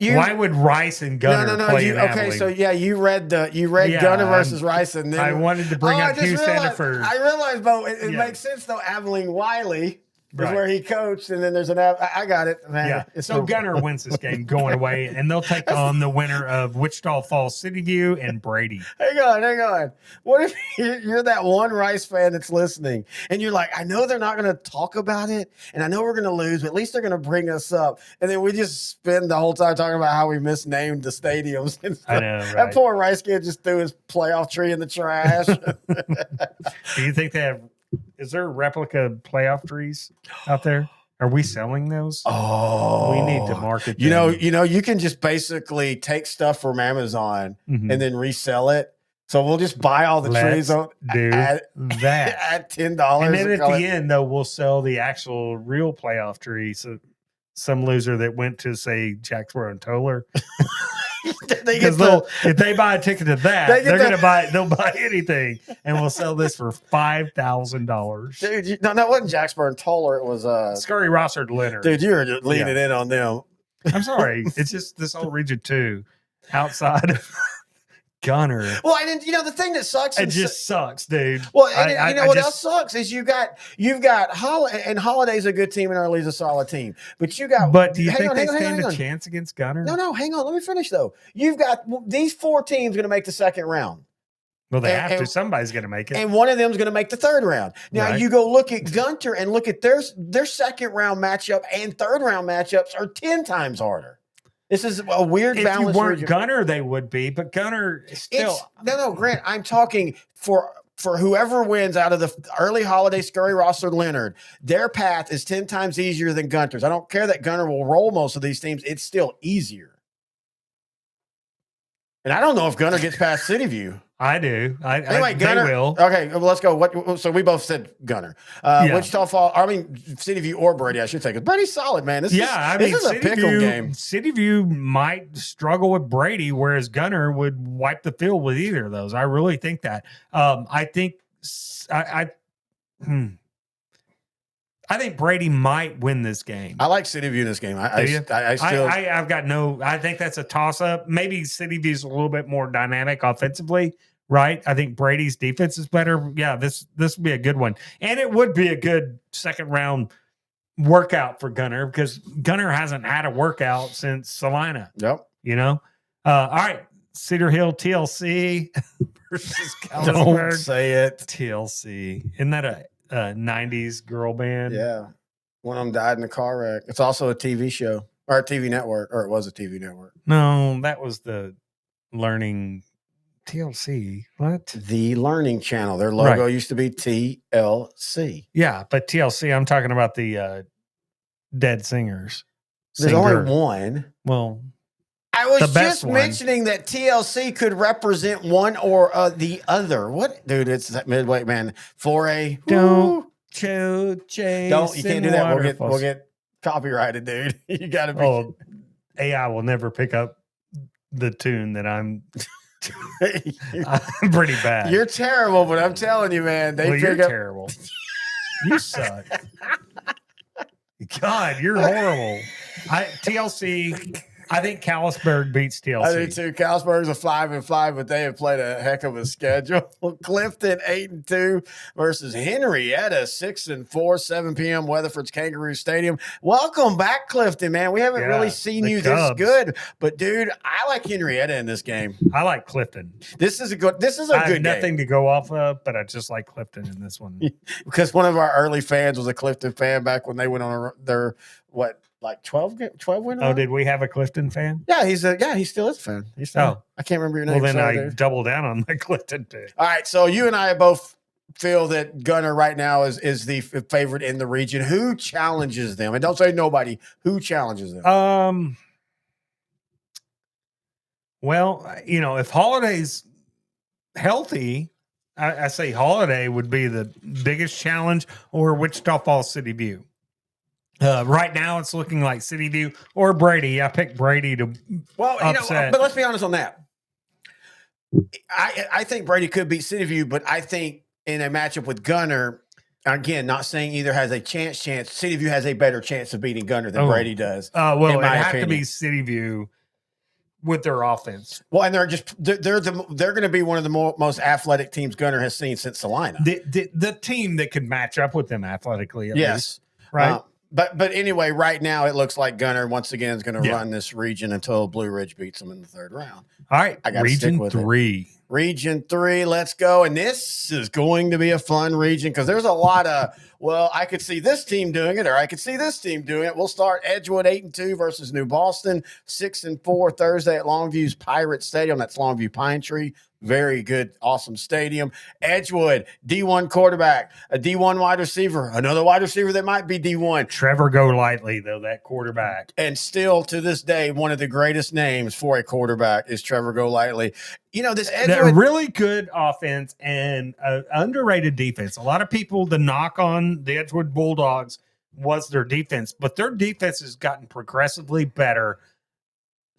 Why would Rice and Gunner play in Abilene? Okay, so you read Gunner versus Rice, and then I wanted to bring up Hugh Sandifer. I realized, Bo, it makes sense though. Abilene Wiley. Right. where he coached, and then there's I got it, man. Yeah. It's So Gunner wins this game going away, and they'll take on the winner of Wichita Falls City View and Brady. Hang on. What if you're that one Rice fan that's listening, and you're like, I know they're not going to talk about it, and I know we're going to lose, but at least they're going to bring us up, and then we just spend the whole time talking about how we misnamed the stadiums. And stuff. I know, right? That poor Rice kid just threw his playoff tree in the trash. Do you think they have? Is there replica playoff trees out there? Are we selling those? Oh, we need to market. You know, you can just basically take stuff from Amazon and then resell it. So we'll just buy all the trees on that at $10. And then at the end, though, we'll sell the actual real playoff tree. So some loser that went to say Jacksboro and Toller. Because if they buy a ticket to that, they'll buy anything, and we'll sell this for $5,000. Dude, no, that wasn't Jacksboro and Toller. It was Scurry Rossard Leonard. Dude, you're leaning in on them. I'm sorry. It's just this whole region too, outside of Gunner. Well, and the thing that sucks, it just sucks, dude. Well, and what else sucks is you've got Holiday's a good team and Early's a solid team, but you got. But do you think they stand a chance against Gunner? No, hang on. Let me finish though. You've got these 4 teams going to make the second round. Well, they have to. Somebody's going to make it, and one of them is going to make the third round. Now you go look at Gunter and look at their second round matchup and third round matchups are 10 times harder. This is a weird balance. If you weren't Gunner, they would be, but Gunner is still. No, Grant, I'm talking for whoever wins out of the early Holiday, Scurry, Rossard, Leonard, their path is 10 times easier than Gunter's. I don't care that Gunner will roll most of these teams. It's still easier. And I don't know if Gunner gets past City View. I do. Anyway, Gunner will. Okay, well, let's go. So we both said Gunner. Wichita Falls, City View or Brady, I should say. Because Brady's solid, man. This is a pick'em game. City View might struggle with Brady, whereas Gunner would wipe the field with either of those. I really think that. I think Brady might win this game. I like City View in this game. I've got no. I think that's a toss up. Maybe City View's a little bit more dynamic offensively, right? I think Brady's defense is better. Yeah, this would be a good one, and it would be a good second round workout for Gunner because Gunner hasn't had a workout since Salina. Yep. All right, Cedar Hill TLC versus Callisburg. Don't say it. TLC. Isn't that a 90s girl band? Yeah. One of them died in a car wreck. It's also a TV show or a TV network, or it was a TV network. No, that was the Learning TLC. What? The Learning Channel. Their logo used to be TLC. Yeah, but TLC, I'm talking about the Dead Singers. There's only one. Well, I was just mentioning that TLC could represent one or the other. What, dude? It's that midweight man. 4A. Don't chase. Don't. You can't do that. We'll get copyrighted, dude. You got to be. Oh, AI will never pick up the tune that I'm. I'm pretty bad. You're terrible, but I'm telling you, man. You're terrible. You suck. God, you're horrible. TLC. I think Callisburg beats TLC. I do too. Callisburg's a 5-5, but they have played a heck of a schedule. Clifton 8-2 versus Henrietta 6-4, 7 p.m. Weatherford's Kangaroo Stadium. Welcome back, Clifton, man. We haven't really seen you this good, but dude, I like Henrietta in this game. I like Clifton. This is a good I have nothing to go off of, but I just like Clifton in this one because one of our early fans was a Clifton fan back when they went on their 12 win. Oh, did we have a Clifton fan? Yeah, he still is a fan. I can't remember your name. Well, then I double down on my Clifton pick. All right, so you and I both feel that Gunner right now is the favorite in the region. Who challenges them? And don't say nobody. Who challenges them? Well, if Holiday's healthy, I say Holiday would be the biggest challenge, or Wichita Falls City View. Right now, it's looking like City View or Brady. I picked Brady to upset. But let's be honest on that. I think Brady could beat City View, but I think in a matchup with Gunner, again, not saying either has a chance. City View has a better chance of beating Gunner than Brady does. Well, it have to be City View with their offense. Well, and they're going to be one of the most athletic teams Gunner has seen since Salina. The team that could match up with them athletically. At least. right? But anyway, right now it looks like Gunner once again is going to run this region until Blue Ridge beats them in the third round. All right, I got to stick with Region 3. Region 3, let's go. And this is going to be a fun region because there's a lot of, well, I could see this team doing it, or I could see this team doing it. We'll start Edgewood 8-2 versus New Boston, 6-4 Thursday at Longview's Pirate Stadium. That's Longview Pine Tree. Very good, awesome stadium. Edgewood, D1 quarterback, a D1 wide receiver, another wide receiver that might be D1. Trevor Golightly, though, that quarterback. And still to this day, one of the greatest names for a quarterback is Trevor Golightly. You know, this Edgewood, really good offense and underrated defense. A lot of people, the knock on the Edgewood Bulldogs was their defense, but their defense has gotten progressively better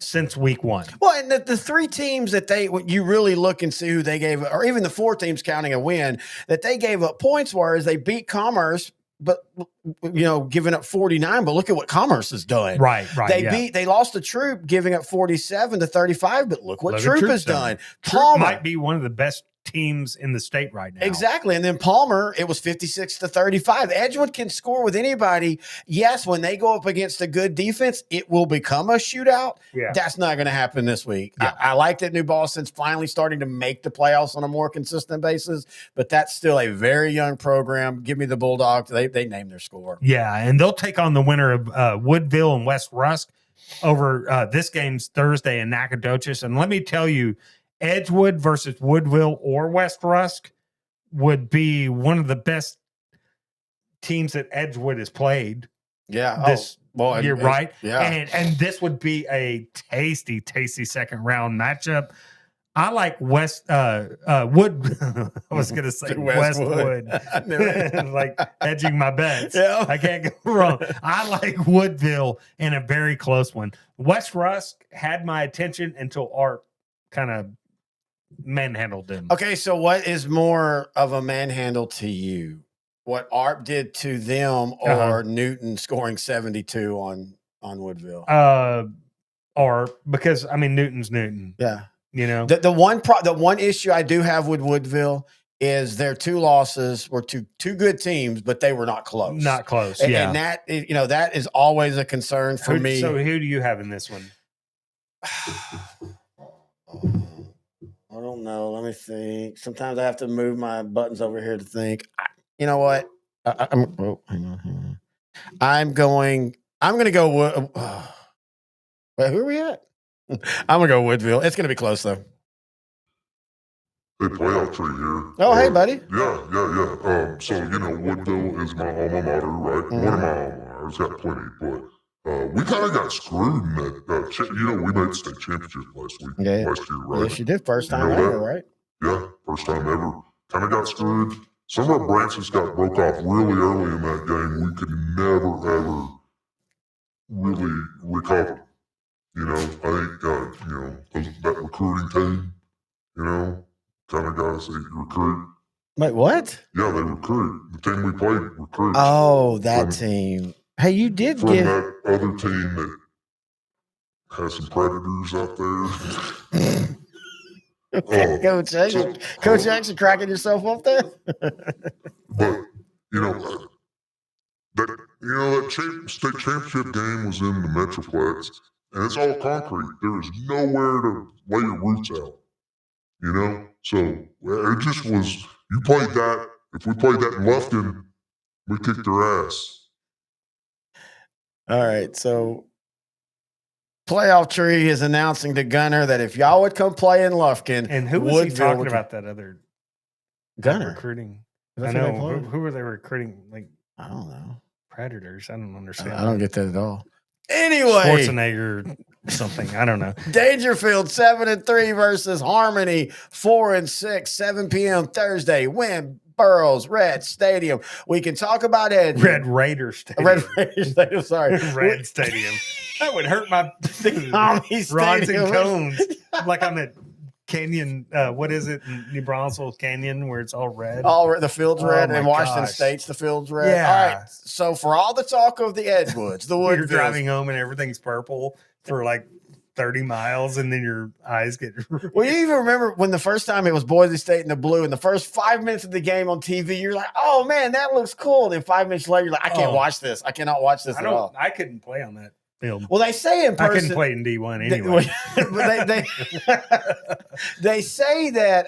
since week 1. Well, and the 3 teams that when you really look and see who they gave, or even the 4 teams counting a win, that they gave up points is they beat Commerce, but giving up 49. But look at what Commerce has done. Right. They lost to Troop, giving up 47-35. But look what Troop has done. Troop might be one of the best teams in the state right now. Exactly. And then Palmer, it was 56-35. Edgewood can score with anybody. Yes, when they go up against a good defense, it will become a shootout. Yeah. That's not going to happen this week. Yeah. I like that New Boston's finally starting to make the playoffs on a more consistent basis, but that's still a very young program. Give me the Bulldogs. They named their score. Yeah, and they'll take on the winner of Woodville and West Rusk over this game's Thursday in Nacogdoches. And let me tell you, Edgewood versus Woodville or West Rusk would be one of the best teams that Edgewood has played. Yeah. This year, right? Yeah. And this would be a tasty second round matchup. I like Wood. I was going to say Westwood. Like hedging my bets. Yeah. I can't go wrong. I like Woodville in a very close one. West Rusk had my attention until Art kind of manhandled them. Okay, so what is more of a manhandle to you? What Art did to them, or Newton scoring 72 on Woodville? Or because Newton's Newton. Yeah. The one issue I do have with Woodville is their 2 losses were to 2 good teams, but they were not close. Not close. And, yeah. And that is always a concern for me. So who do you have in this one? I don't know. Let me think. Sometimes I have to move my buttons over here to think. You know what? Hang on. I'm going to go. Wait, who are we at? I'm going to go Woodville. It's going to be close, though. Hey, playoff tree here. Oh, hey, buddy. Yeah. So, Woodville is my alma mater, right? Mm-hmm. One of my alma maters, got plenty, but we kind of got screwed in that. We made the state championship last year, right? Yes, you did. First time ever, right? Yeah, first time ever. Kind of got screwed. Some of our branches got broke off really early in that game. We could never, ever really recover. I think, that recruiting team, kind of got us to recruit. Wait, what? Yeah, they recruit. The team we played recruit. Oh, that team. Hey, you did from give that other team that has some predators out there. Coach Jackson cracking yourself up there. But that state championship game was in the Metroplex, and it's all concrete. There is nowhere to lay your roots out. So it just was. You played that. If we played that in Lufkin, we kicked their ass. All right, so Playoff Tree is announcing to Gunner that if y'all would come play in Lufkin, and who was he talking about? That other Gunner recruiting. That's I know who were they recruiting? Like, I don't know. Predators. I don't understand. I don't get that at all. Anyway, Schwarzenegger something. I don't know. Dangerfield 7-3 versus Harmony 4-6. 7 p.m. Thursday. Win Burroughs Red Stadium. We can talk about Ed. Red Raider Stadium. Red Raider Stadium. Sorry, Red Stadium. That would hurt my rods and cones. Like I'm at Canyon. What is it? New Braunfels Canyon, where it's all red. The field's red, and Washington State's the field's red. Yeah. All right. So for all the talk of the Edgewoods, the Woodville, you're driving home and everything's purple for like 30 miles and then your eyes get. Well, you even remember when the first time it was Boise State in the blue, and the first 5 minutes of the game on TV, you're like, oh man, that looks cool. And then 5 minutes later, you're like, I can't watch this. I cannot watch this at all. I couldn't play on that film. Well, they say in person. I couldn't play in D1 anyway. They say that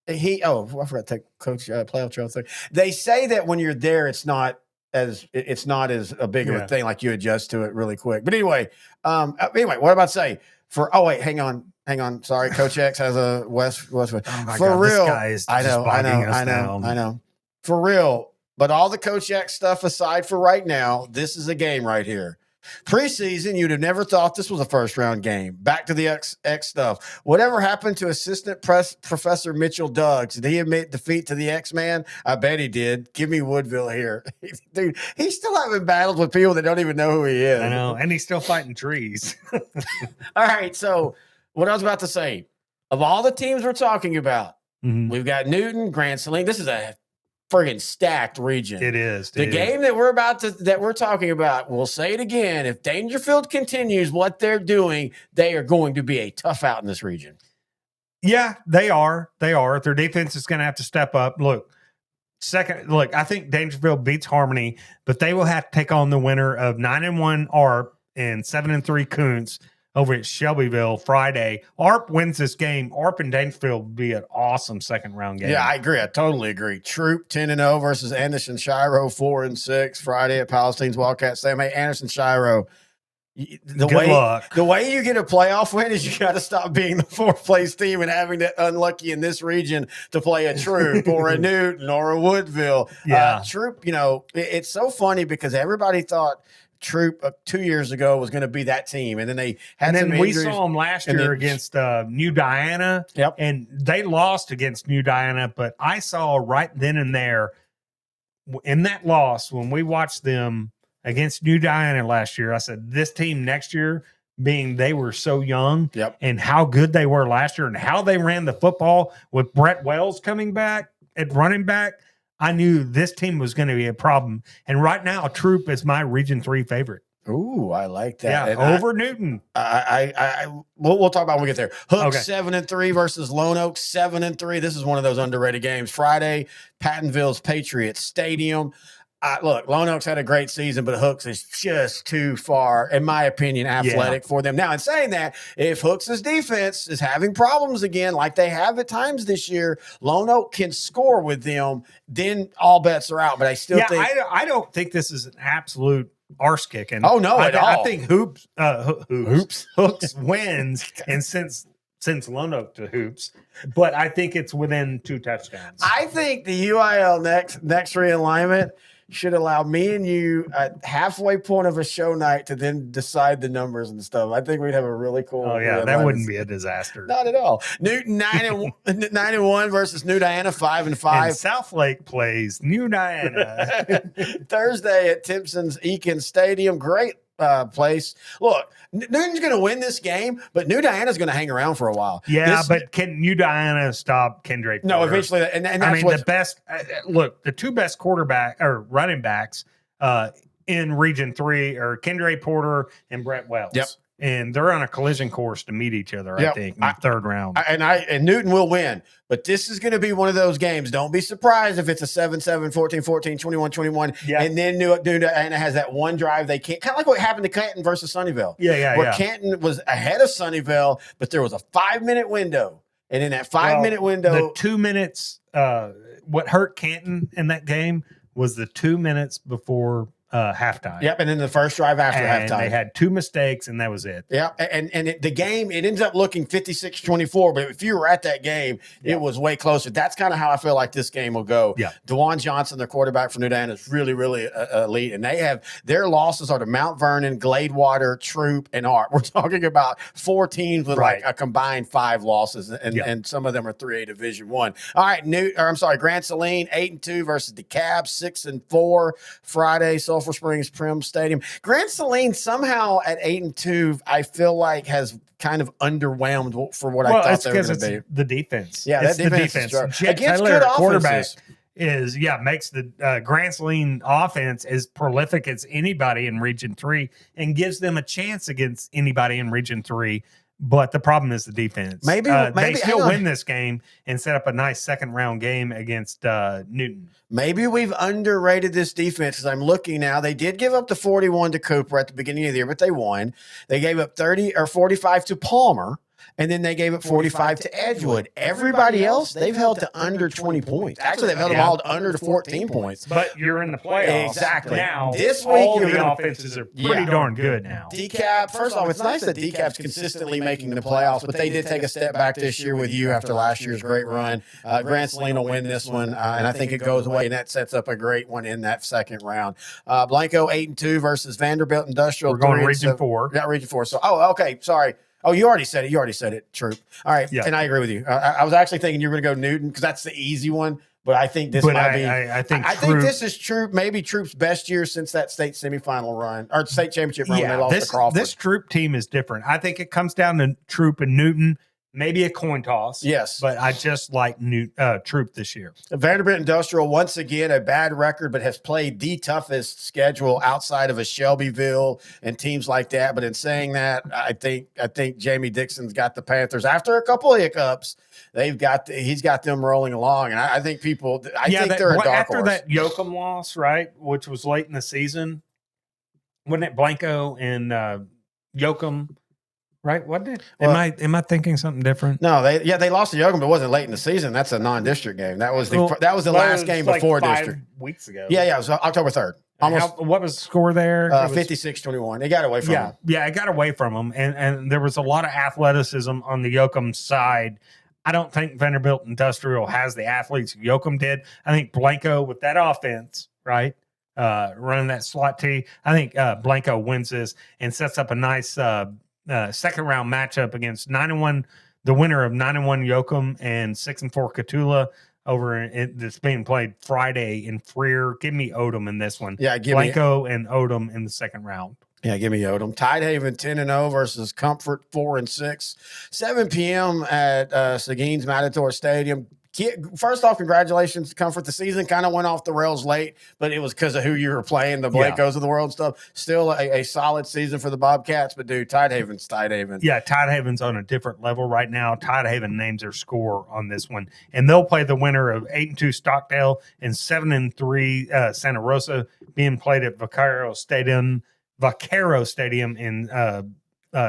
I forgot to take Coach playoff trail thing. They say that when you're there, it's not as a big of a thing, like you adjust to it really quick. But anyway, what I'm about to say hang on. Sorry, Coach X has a Westwood. Oh my For God, real, this guy is I know. For real, but all the Coach X stuff aside for right now, this is a game right here. Preseason, you'd have never thought this was a first-round game. Back to the X stuff. Whatever happened to Assistant Professor Mitchell Duggs? Did he admit defeat to the X-Man? I bet he did. Give me Woodville here. Dude, he's still having battles with people that don't even know who he is. I know, and he's still fighting trees. All right, so what I was about to say, of all the teams we're talking about, we've got Newton, Grant Saline. This is a friggin' stacked region. It is. The game that we're talking about, we'll say it again. If Dangerfield continues what they're doing, they are going to be a tough out in this region. Yeah, they are. Their defense is going to have to step up. Look, I think Dangerfield beats Harmony, but they will have to take on the winner of 9-1 ARP and 7-3 Kuntz over at Shelbyville Friday. ARP wins this game. ARP and Dangerfield will be an awesome second-round game. Yeah, I agree. I totally agree. Troop 10-0 versus Anderson Shiro 4-6 Friday at Palestine's Wildcat Stadium. Hey, Anderson Shiro, Good luck. The way you get a playoff win is you got to stop being the fourth-place team and having that unlucky in this region to play a Troop or a Newton or a Woodville. Yeah. Troop, it's so funny because everybody thought Troop 2 years ago was going to be that team, and then they had some we injuries. saw them last year against New Diana, and they lost against New Diana, but I saw right then and there in that loss when we watched them against New Diana last year, I said, this team next year, being they were so young and how good they were last year and how they ran the football with Brett Wells coming back at running back, I knew this team was going to be a problem. And right now, Troop is my Region 3 favorite. Ooh, I like that. Yeah, over Newton. We'll talk about when we get there. Hook 7-3 versus Lone Oak 7-3. This is one of those underrated games. Friday, Pattonville's Patriots Stadium. Look, Lone Oak's had a great season, but Hooks is just too far, in my opinion, athletic for them. Now, in saying that, if Hooks' defense is having problems again, like they have at times this year, Lone Oak can score with them, then all bets are out. But I still think I don't think this is an absolute arse kicking. Oh, no, at all. I think Hooks wins, and since Lone Oak to Hoops, but I think it's within 2 touchdowns. I think the UIL next realignment should allow me and you at halfway point of a show night to then decide the numbers and stuff. I think we'd have a really cool. Oh yeah, that wouldn't be a disaster. Not at all. Newton 9-1 versus New Diana 5-5. And Southlake plays New Diana Thursday at Timpson's Eakin Stadium. Great place. Look, Newton's going to win this game, but New Diana's going to hang around for a while. Yeah, but can New Diana stop Kendra? No, eventually, and that's the best. Look, the 2 best quarterback or running backs in Region 3 are Kendra Porter and Brett Wells. Yep. And they're on a collision course to meet each other, I think, in the third round. And Newton will win. But this is going to be one of those games. Don't be surprised if it's a 7-7, 14-14, 21-21. Yeah. And then New Diana has that one drive they can't. Kind of like what happened to Canton versus Sunnyvale. Where Canton was ahead of Sunnyvale, but there was a 5-minute window. And in that 5-minute window. The 2 minutes, what hurt Canton in that game was the 2 minutes before halftime. Yep, and then the first drive after halftime. They had 2 mistakes, and that was it. Yeah, the game, it ends up looking 56-24, but if you were at that game, it was way closer. That's kind of how I feel like this game will go. Yeah. DeJuan Johnson, the quarterback for New Diana, is really, really elite, and they have their losses are to Mount Vernon, Gladewater, Troop, and Art. We're talking about 4 teams with like a combined 5 losses, and some of them are 3A Division I. All right, Grant Saline 8-2 versus DeKalb 6-4 Friday, Sulphur Springs Prim Stadium. Grant Saline somehow at 8-2, I feel like has kind of underwhelmed for what I thought they were going to be. The defense. Yeah, it's that defense. Jet Against Taylor, good quarterback. offenses. is makes the Grants Lean offense as prolific as anybody in Region 3 and gives them a chance against anybody in Region 3. But the problem is the defense. Maybe they still win this game and set up a nice second round game against Newton. Maybe we've underrated this defense. As I'm looking now, they did give up the 41 to Cooper at the beginning of the year, but they won. They gave up 30 or 45 to Palmer. And then they gave it 45 to Edgewood. Everybody else, they've held to under 20 points. Actually, they've held them all to under 14 points. But you're in the playoffs. Exactly. Now, this week, all the offenses are pretty darn good now. DCAP, first off, it's nice that DCAP's consistently making the playoffs, but they did take a step back this year with you after last year's great run. Grant Lean will win this one, and I think it goes away, and that sets up a great one in that second round. Blanco 8-2 versus Vanderbilt Industrial. We're going Region 4. Yeah, Region 4. So, okay, sorry. Oh, you already said it. Troop. All right. Yeah. And I agree with you. I was actually thinking you were going to go Newton because that's the easy one. But I think this might be. I think this is Troop. Maybe Troop's best year since that state semifinal run or state championship run when they lost to Crawford. This Troop team is different. I think it comes down to Troop and Newton. Maybe a coin toss. Yes. But I just like Troop this year. Vanderbilt Industrial, once again, a bad record, but has played the toughest schedule outside of a Shelbyville and teams like that. But in saying that, I think Jamie Dixon's got the Panthers. After a couple of hiccups, he's got them rolling along. And I think they're a dark after horse. that Yoakum loss, right, which was late in the season, wasn't it Blanco and Yoakum? Right, wasn't it? Am I thinking something different? No, they lost to Yoakum, but it wasn't late in the season. That's a non-district game. That was the last game before district. Weeks ago. Yeah, it was October 3rd. What was the score there? 56-21. It got away from them. Yeah, it got away from them, and there was a lot of athleticism on the Yoakum side. I don't think Vanderbilt Industrial has the athletes Yoakum did. I think Blanco with that offense, right, running that slot T. I think Blanco wins this and sets up a nice. Second round matchup against 9-1, the winner of 9-1 Yoakum and 6-4 Catula that's being played Friday in Freer. Give me Odom in this one. Yeah, Blanco and Odom in the second round. Yeah, give me Odom. Tidehaven 10-0 versus Comfort 4-6. 7 p.m. at Seguin's Matador Stadium. First off, congratulations, Comfort. The season kind of went off the rails late, but it was because of who you were playing, the Blancos of the world and stuff. Still a solid season for the Bobcats, but dude, Tidehaven's Tidehaven. Yeah, Tidehaven's on a different level right now. Tidehaven names their score on this one, and they'll play the winner of 8-2 Stockdale and 7-3 Santa Rosa, being played at Vaquero Stadium in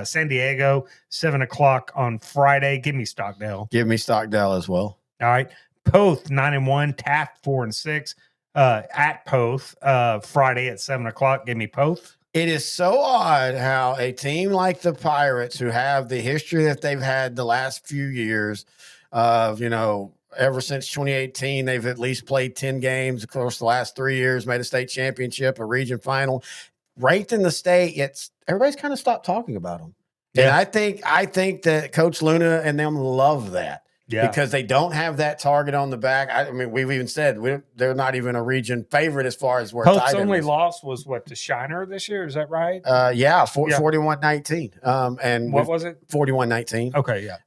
San Diego, 7:00 on Friday. Give me Stockdale. Give me Stockdale as well. All right. Poth 9-1, Taft 4-6 at Poth Friday at 7:00. Give me Poth. It is so odd how a team like the Pirates, who have the history that they've had the last few years of, ever since 2018, they've at least played 10 games. Of course, the last 3 years, made a state championship, a region final, ranked in the state. Yet everybody's kind of stopped talking about them. Yeah. And I think that Coach Luna and them love that. Yeah. Because they don't have that target on the back. I mean, we've even said they're not even a region favorite as far as where Poth's only loss was to Shiner this year. Is that right? 41-19. And what was it? 41-19. Okay, yeah.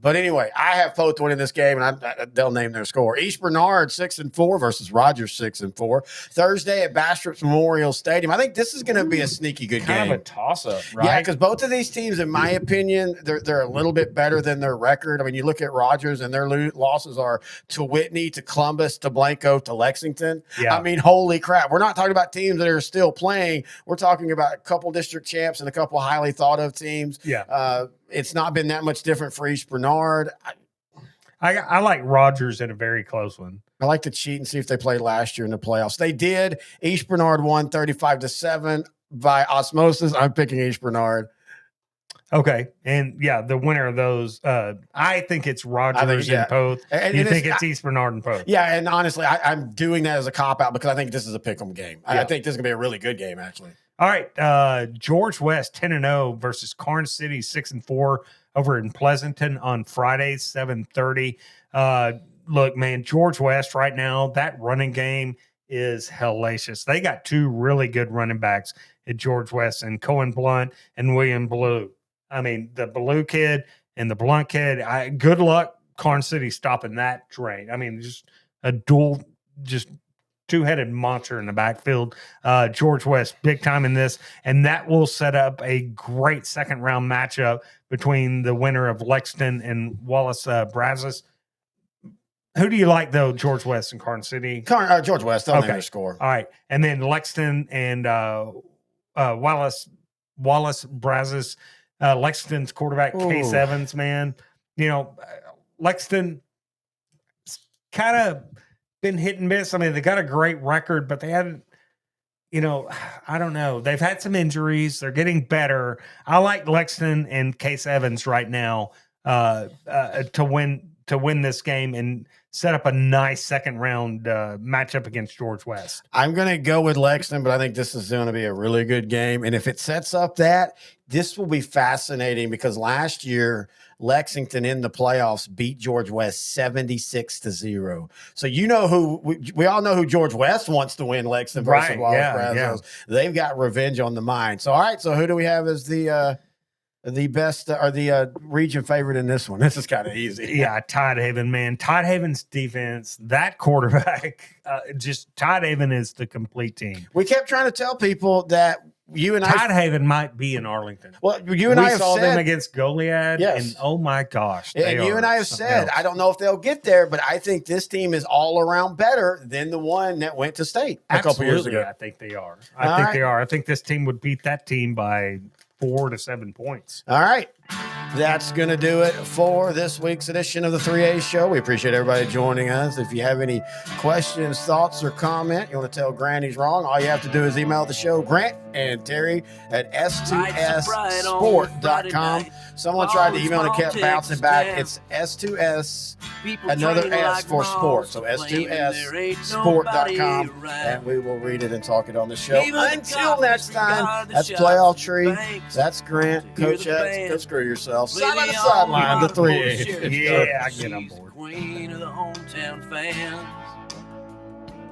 But anyway, I have Poth winning this game, and they'll name their score. East Bernard 6-4 versus Rogers 6-4. Thursday at Bastrop's Memorial Stadium. I think this is going to be a sneaky good game. Kind of a toss-up, right? Yeah, because both of these teams, in my opinion, they're a little bit better than their record. I mean, you look at Rogers, and their losses are to Whitney, to Columbus, to Blanco, to Lexington. Yeah. I mean, holy crap. We're not talking about teams that are still playing. We're talking about a couple district champs and a couple highly thought of teams. Yeah. It's not been that much different for East Bernard. I like Rogers in a very close one. I like to cheat and see if they played last year in the playoffs. They did. East Bernard won 35-7 by osmosis. I'm picking East Bernard. Okay. And yeah, the winner of those, I think it's Rogers and Poth. You think it's East Bernard and Poth. Yeah. And honestly, I'm doing that as a cop-out because I think this is a pick-em game. I think this is going to be a really good game, actually. All right. George West 10-0 versus Karn City 6-4 over in Pleasanton on Friday, 7:30. Look, man, George West right now, that running game is hellacious. They got two really good running backs at George West, and Cohen Blunt and William Blue. I mean, the Blue kid and the Blunt kid, good luck Karn City stopping that train. I mean, just a dual just two-headed monster in the backfield. George West, big time in this, and that will set up a great second-round matchup between the winner of Lexington and Wallace Brazos. Who do you like, though, George West and Carson City? George West, they'll never score. All right, and then Lexington and Wallace Brazos. Lexington's quarterback, Case Evans, man. You know, Lexington kind of been hit and miss. I mean, they got a great record, but they haven't, you know, I don't know. They've had some injuries. They're getting better. I like Lexington and Case Evans right now to win this game and set up a nice second round matchup against George West. I'm going to go with Lexington, but I think this is going to be a really good game. And if it sets up that, this will be fascinating because last year Lexington in the playoffs beat George West 76-0. So you know who we all know who George West wants to win Lexington versus Wallace Brazos. They've got revenge on the mind. So all right, so who do we have as the best or the region favorite in this one? This is kind of easy. Yeah, Tidehaven, man. Tidehaven's defense, that quarterback, just Tidehaven is the complete team. We kept trying to tell people that you and Tidehaven might be in Arlington. Well, you and I have saw said them against Goliad, yes. and oh my gosh. And you and I have said, I don't know if they'll get there, but I think this team is all around better than the one that went to state a couple years ago. I think they are. I think this team would beat that team by 4 to 7 points. All right. That's going to do it for this week's edition of the 3A Show. We appreciate everybody joining us. If you have any questions, thoughts, or comment, you want to tell Grant he's wrong, all you have to do is email the show, Grant and Terry at s2ssport.com. Someone tried to email and kept bouncing back. It's S2S, another S for sport. So s2ssport.com, and we will read it and talk it on the show. Until next time, that's Playoff Tree. That's Grant. Coach X, go screw yourself. Sideline to sideline, the 3A. Yeah, I get on board. Queen of the hometown fans.